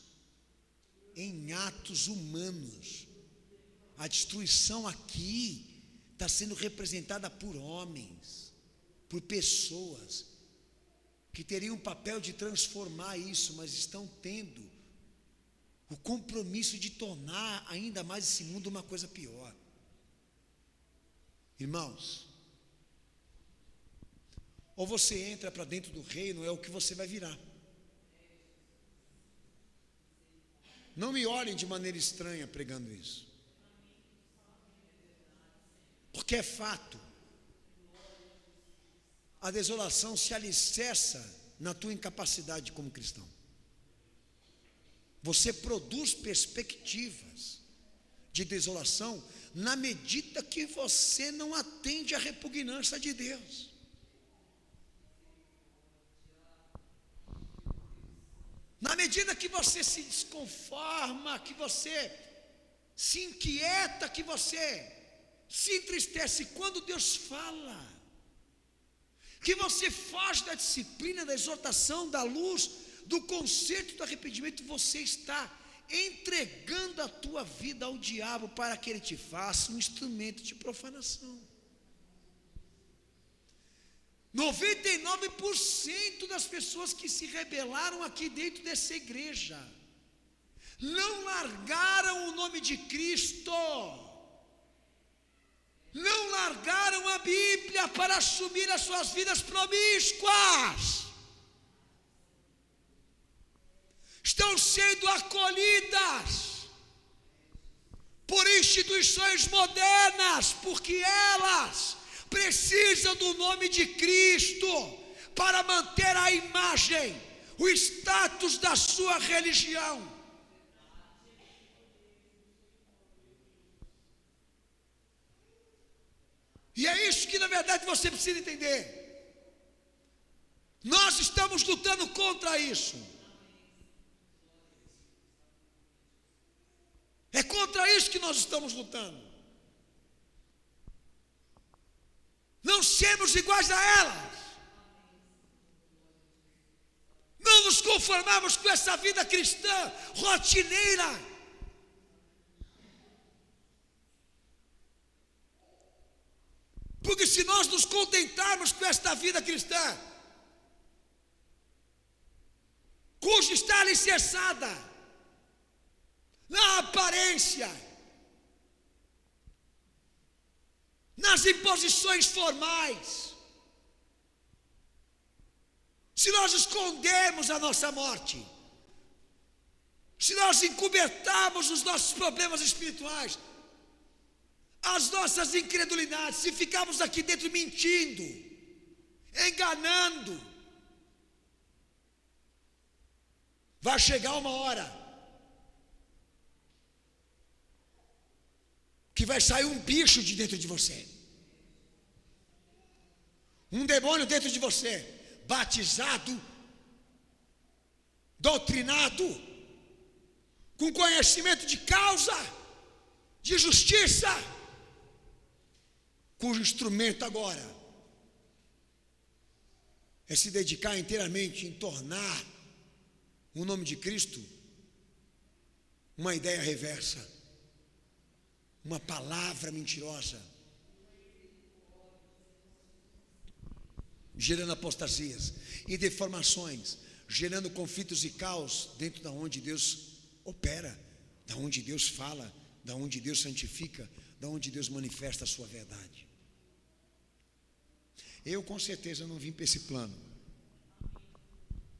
humanos. A destruição aqui está sendo representada por homens, por pessoas que teriam um papel de transformar isso, mas estão tendo o compromisso de tornar ainda mais esse mundo uma coisa pior. Irmãos, ou você entra para dentro do reino, é o que você vai virar. Não me olhem de maneira estranha pregando isso, porque é fato. A desolação se alicerça na tua incapacidade como cristão. Você produz perspectivas de desolação na medida que você não atende à repugnância de Deus. Na medida que você se desconforma, que você se inquieta, que você se entristece quando Deus fala, que você foge da disciplina, da exortação, da luz, do conserto, do arrependimento, você está entregando a tua vida ao diabo para que ele te faça um instrumento de profanação. 99% das pessoas que se rebelaram aqui dentro dessa igreja não largaram o nome de Cristo, não largaram a Bíblia para assumir as suas vidas promíscuas. Estão sendo acolhidas por instituições modernas, porque elas precisam do nome de Cristo para manter a imagem, o status da sua religião. E é isso que na verdade você precisa entender. Nós estamos lutando contra isso. É contra isso que nós estamos lutando. Não sermos iguais a elas. Não nos conformarmos com essa vida cristã rotineira. Porque se nós nos contentarmos com esta vida cristã, cuja está alicerçada na aparência, nas imposições formais, se nós escondermos a nossa morte, se nós encobertarmos os nossos problemas espirituais, as nossas incredulidades, se ficarmos aqui dentro mentindo, enganando, vai chegar uma hora que vai sair um bicho de dentro de você, um demônio dentro de você, batizado, doutrinado, com conhecimento de causa, de justiça, cujo instrumento agora é se dedicar inteiramente em tornar o nome de Cristo uma ideia reversa, uma palavra mentirosa, gerando apostasias e deformações, gerando conflitos e caos dentro da onde Deus opera, da onde Deus fala, da onde Deus santifica, da onde Deus manifesta a sua verdade. Eu com certeza não vim para esse plano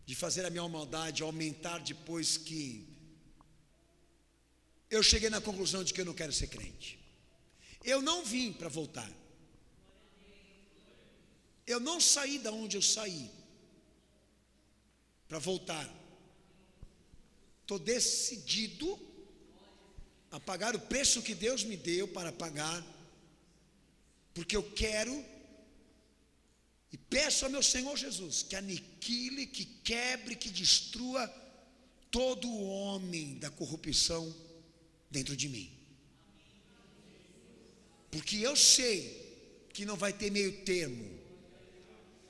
de fazer a minha maldade aumentar depois que eu cheguei na conclusão de que eu não quero ser crente. Eu não vim para voltar. Eu não saí da onde eu saí para voltar. Estou decidido a pagar o preço que Deus me deu para pagar, porque eu quero e peço ao meu Senhor Jesus que aniquile, que quebre, que destrua todo o homem da corrupção dentro de mim, porque eu sei que não vai ter meio termo,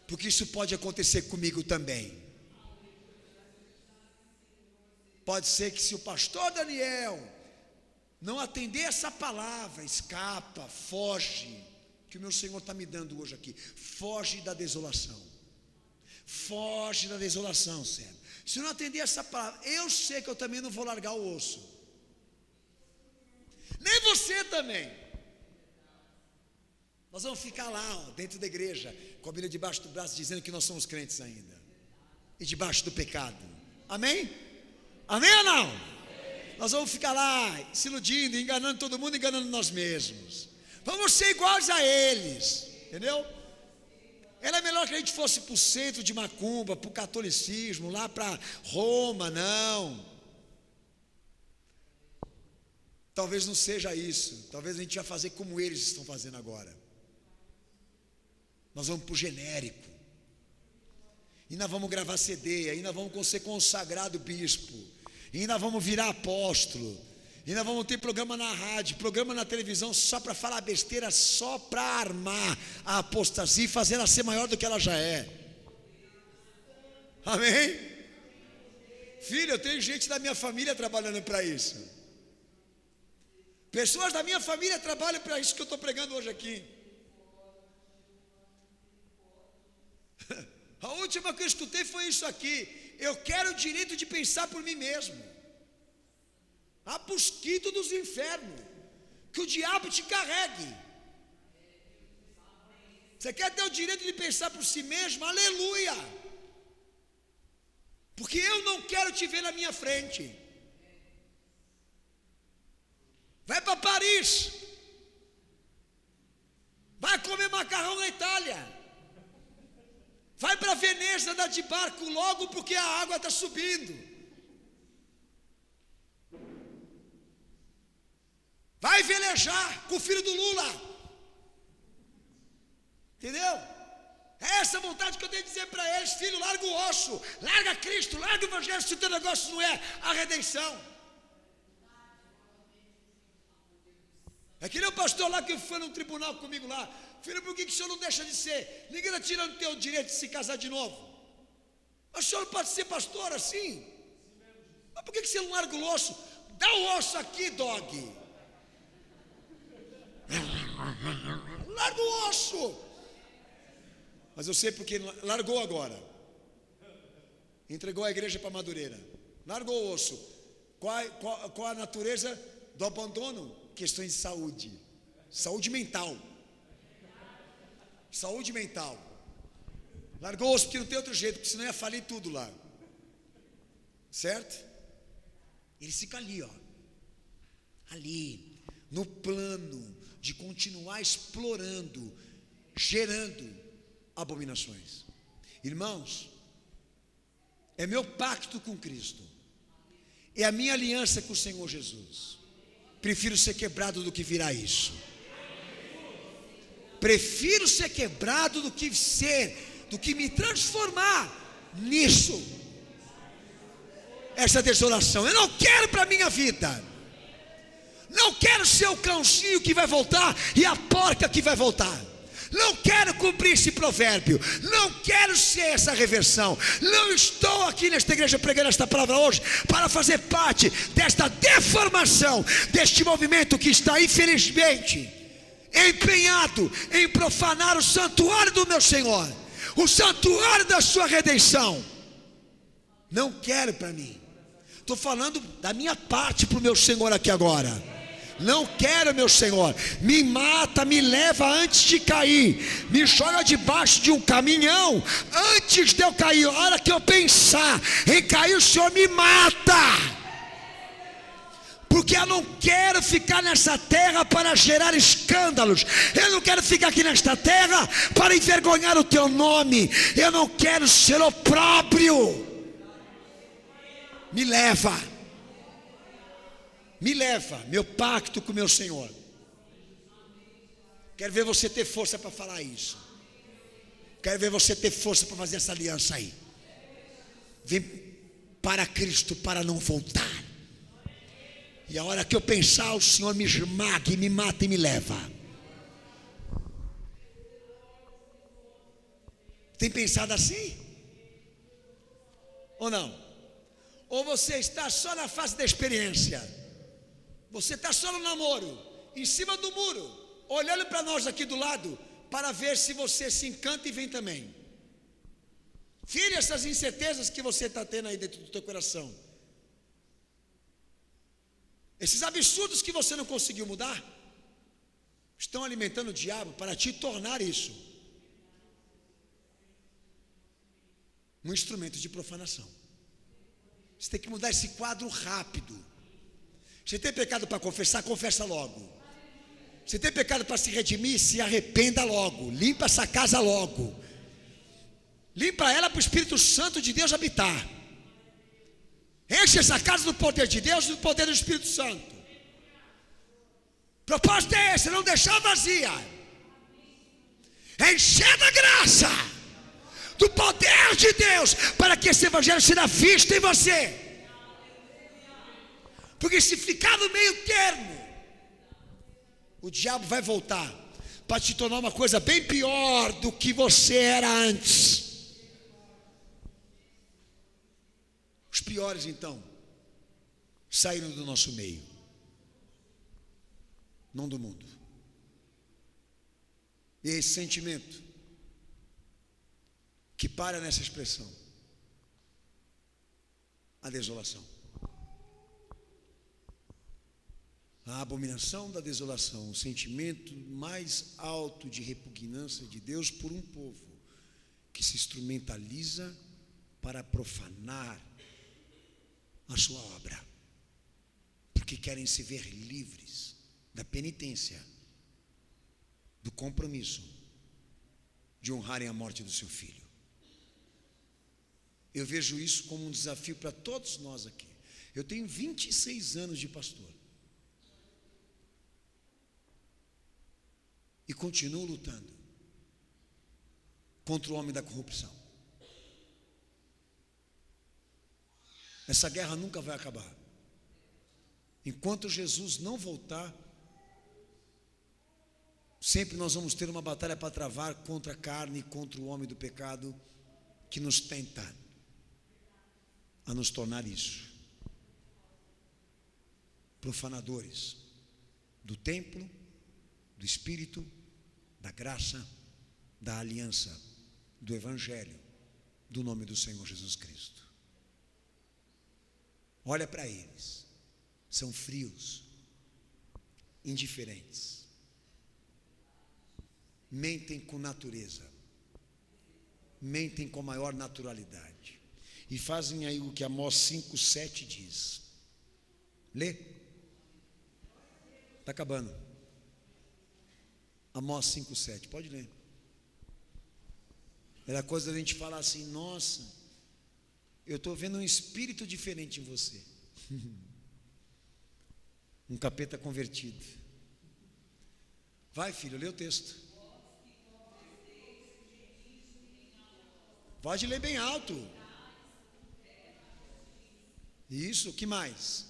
porque isso pode acontecer comigo também. Pode ser que se o pastor Daniel não atender essa palavra, escapa, foge, que o meu Senhor está me dando hoje aqui, foge da desolação, Senhor. Se eu não atender essa palavra, eu sei que eu também não vou largar o osso, nem você também. Nós vamos ficar lá, dentro da igreja, com a Bíblia debaixo do braço, dizendo que nós somos crentes ainda, e debaixo do pecado. Amém? Amém ou não? Nós vamos ficar lá se iludindo, enganando todo mundo, enganando nós mesmos. Vamos ser iguais a eles, entendeu? Era melhor que a gente fosse para o centro de macumba, para o catolicismo, lá para Roma, não. Talvez não seja isso. Talvez a gente vai fazer como eles estão fazendo agora. Nós vamos para o genérico. E ainda vamos gravar CD, ainda vamos ser consagrado bispo, e ainda vamos virar apóstolo, e ainda vamos ter programa na rádio, programa na televisão só para falar besteira, só para armar a apostasia e fazer ela ser maior do que ela já é. Amém? Filho, eu tenho gente da minha família trabalhando para isso. Pessoas da minha família trabalham para isso que eu estou pregando hoje aqui. A última que eu escutei foi isso aqui: eu quero o direito de pensar por mim mesmo. Apusquito dos infernos, que o diabo te carregue. Você quer ter o direito de pensar por si mesmo? Aleluia! Porque eu não quero te ver na minha frente. Vai para Paris, vai comer macarrão na Itália, vai para Veneza andar de barco logo, porque a água está subindo. Vai velejar com o filho do Lula. Entendeu? É essa vontade que eu tenho de dizer para eles: filho, larga o osso, larga Cristo, larga o Evangelho, se o teu negócio não é a redenção. É que nem o pastor lá que foi no tribunal comigo lá: filho, por que o senhor não deixa de ser? Ninguém está tirando o teu direito de se casar de novo. Mas o senhor não pode ser pastor assim? Mas por que você não larga o osso? Dá o osso aqui, dog. Larga o osso. Mas eu sei porque largou agora. Entregou a igreja para Madureira. Largou o osso. Qual a natureza do abandono? Questões de saúde. Saúde mental. Saúde mental. Largou o osso porque não tem outro jeito, porque senão ia falir tudo lá. Certo? Ele fica ali, ó. Ali, no plano de continuar explorando, gerando abominações. Irmãos, é meu pacto com Cristo, é a minha aliança com o Senhor Jesus. Prefiro ser quebrado do que virar isso. Prefiro ser quebrado do que me transformar nisso. Essa desolação eu não quero para a minha vida. Não quero ser o cãozinho que vai voltar e a porca que vai voltar. Não quero cumprir esse provérbio. Não quero ser essa reversão. Não estou aqui nesta igreja pregando esta palavra hoje para fazer parte desta deformação, deste movimento que está infelizmente empenhado em profanar o santuário do meu Senhor, o santuário da sua redenção. Não quero para mim. Estou falando da minha parte para o meu Senhor aqui agora. Não quero, meu Senhor. Me mata, me leva antes de cair. Me joga debaixo de um caminhão antes de eu cair. A hora que eu pensar em cair, o Senhor me mata. Porque eu não quero ficar nessa terra para gerar escândalos. Eu não quero ficar aqui nesta terra para envergonhar o teu nome. Eu não quero ser opróbrio. Me leva. Me leva, meu pacto com o meu Senhor. Quero ver você ter força para falar isso. Quero ver você ter força para fazer essa aliança aí. Vem para Cristo para não voltar. E a hora que eu pensar, o Senhor me esmaga, me mata e me leva. Tem pensado assim? Ou não? Ou você está só na fase da experiência? Você está só no namoro, em cima do muro, olhando para nós aqui do lado, para ver se você se encanta e vem também. Filho, essas incertezas que você está tendo aí dentro do teu coração, esses absurdos que você não conseguiu mudar, estão alimentando o diabo para te tornar isso um instrumento de profanação. Você tem que mudar esse quadro rápido. Você tem pecado para confessar? Confessa logo. Você tem pecado para se redimir? Se arrependa logo. Limpa essa casa logo. Limpa ela para o Espírito Santo de Deus habitar. Enche essa casa do poder de Deus e do poder do Espírito Santo. O propósito é esse, não deixar vazia. Encher da graça, do poder de Deus, para que esse evangelho seja visto em você. Porque se ficar no meio termo, o diabo vai voltar para te tornar uma coisa bem pior do que você era antes. Os piores então saíram do nosso meio, não do mundo. E esse sentimento que para nessa expressão, a desolação. A abominação da desolação, o sentimento mais alto de repugnância de Deus por um povo que se instrumentaliza para profanar a sua obra, porque querem se ver livres da penitência, do compromisso de honrarem a morte do seu filho. Eu vejo isso como um desafio para todos nós aqui. Eu tenho 26 anos de pastor e continuo lutando contra o homem da corrupção. Essa guerra nunca vai acabar. Enquanto Jesus não voltar, sempre nós vamos ter uma batalha para travar contra a carne, contra o homem do pecado, que nos tenta a nos tornar isso. Profanadores do templo, do Espírito, da graça, da aliança, do Evangelho, do nome do Senhor Jesus Cristo. Olha para eles, são frios, indiferentes, mentem com natureza, mentem com maior naturalidade, e fazem aí o que Amós 5:7 diz. Lê, está acabando. Amós 5:7, pode ler. Era coisa da gente falar assim: nossa, eu estou vendo um espírito diferente em você. Um capeta convertido. Vai, filho, lê o texto. Pode ler bem alto. Isso, o que mais?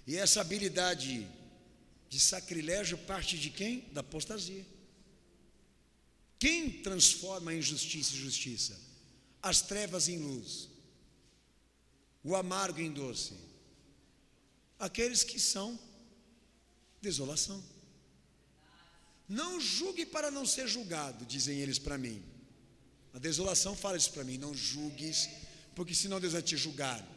E essa habilidade de sacrilégio parte de quem? Da apostasia. Quem transforma a injustiça em justiça? As trevas em luz, o amargo em doce? Aqueles que são desolação. Não julgue para não ser julgado, dizem eles para mim. A desolação fala isso para mim: não julgues, porque senão Deus vai te julgar.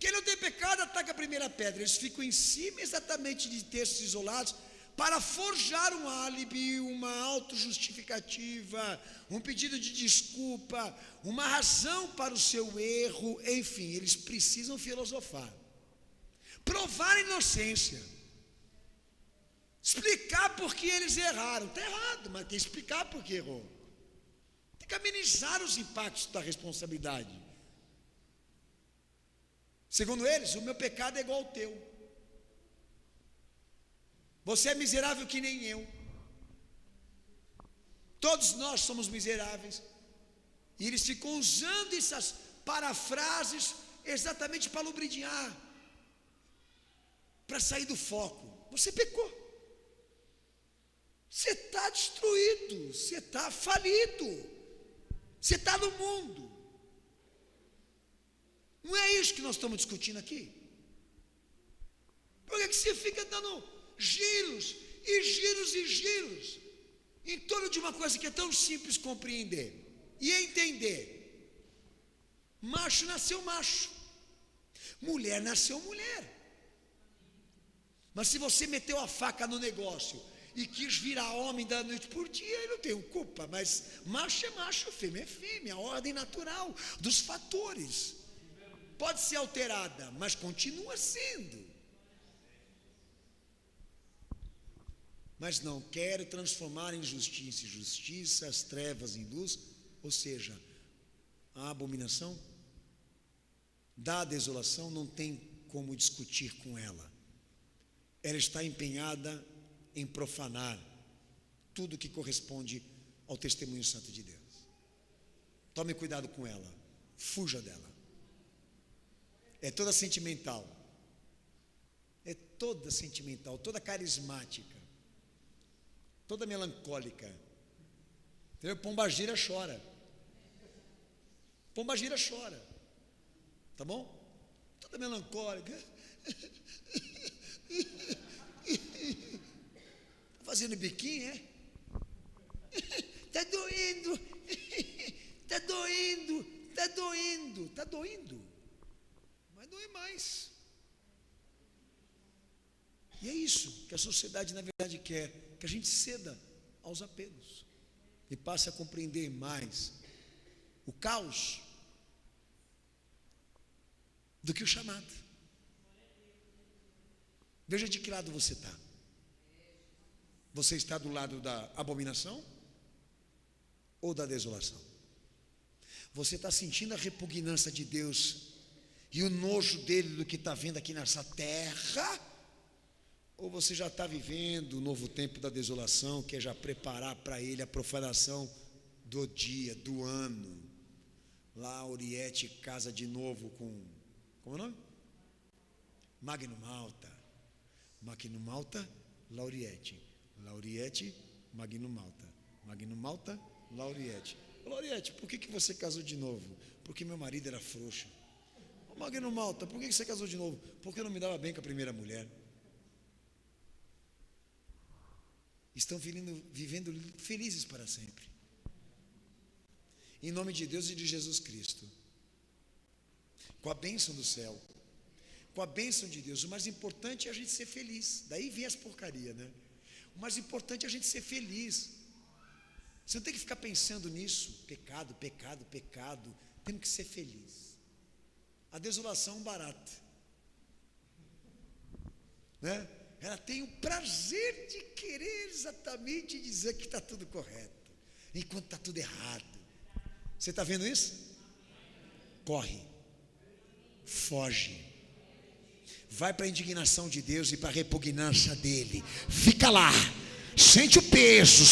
Quem não tem pecado, ataca a primeira pedra. Eles ficam em cima exatamente de textos isolados para forjar um álibi, uma autojustificativa, um pedido de desculpa, uma razão para o seu erro. Enfim, eles precisam filosofar, provar a inocência, explicar por que eles erraram. Está errado, mas tem que explicar por que errou. Tem que amenizar os impactos da responsabilidade. Segundo eles, o meu pecado é igual ao teu. Você é miserável que nem eu. Todos nós somos miseráveis. E eles ficam usando essas parafrases exatamente para lubridiar, para sair do foco. Você pecou. Você está destruído. Você está falido. Você está no mundo. Não é isso que nós estamos discutindo aqui. Por que você fica dando giros e giros e giros em torno de uma coisa que é tão simples compreender e entender? Macho nasceu macho, mulher nasceu mulher. Mas se você meteu a faca no negócio e quis virar homem da noite por dia, eu não tenho culpa. Mas macho é macho, fêmea é fêmea, a ordem natural dos fatores pode ser alterada, mas continua sendo. Mas não quero transformar em justiça e justiça, as trevas em luz, ou seja, a abominação da desolação não tem como discutir com ela. Ela está empenhada em profanar tudo que corresponde ao testemunho santo de Deus. Tome cuidado com ela, fuja dela. É toda sentimental, toda carismática, toda melancólica. Entendeu? Pombagira chora. Pombagira chora. Tá bom? Toda melancólica. Tá fazendo biquinho, é? Tá doendo. Tá doendo. Tá doendo. Tá doendo. Mas dói mais. E é isso que a sociedade, na verdade, quer. Que a gente ceda aos apelos e passe a compreender mais o caos do que o chamado. Veja de que lado você está. Você está do lado da abominação ou da desolação? Você está sentindo a repugnância de Deus e o nojo dele do que está vendo aqui nessa terra? Ou você já está vivendo o novo tempo da desolação, que é já preparar para ele a profanação do dia, do ano? Lá Oriete casa de novo com, como é o nome? Magno Malta. Magno Malta, Lauriette. Lauriette, Magno Malta. Magno Malta, Lauriette. Lauriette, por que você casou de novo? Porque meu marido era frouxo. Magno Malta, por que você casou de novo? Porque eu não me dava bem com a primeira mulher. Estão vivendo felizes para sempre. Em nome de Deus e de Jesus Cristo. Com a bênção do céu. Com a bênção de Deus. O mais importante é a gente ser feliz. Daí vem as porcarias, né? O mais importante é a gente ser feliz. Você não tem que ficar pensando nisso. Pecado, pecado, pecado. Temos que ser feliz. A desolação é um barato. Né? Ela tem o prazer de querer exatamente dizer que está tudo correto, enquanto está tudo errado. Você está vendo isso? Corre, foge, vai para a indignação de Deus e para a repugnância dele. Fica lá, sente o peso,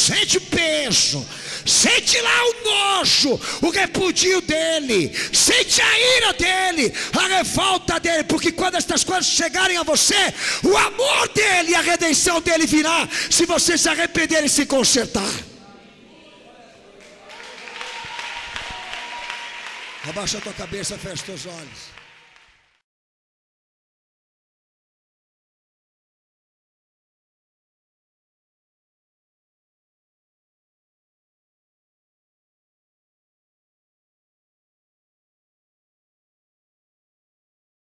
sente lá o nojo, o repudio dele, sente a ira dele, a revolta dele, porque quando estas coisas chegarem a você, o amor dele e a redenção dele virá, se você se arrepender e se consertar. Abaixa a tua cabeça, fecha os teus olhos.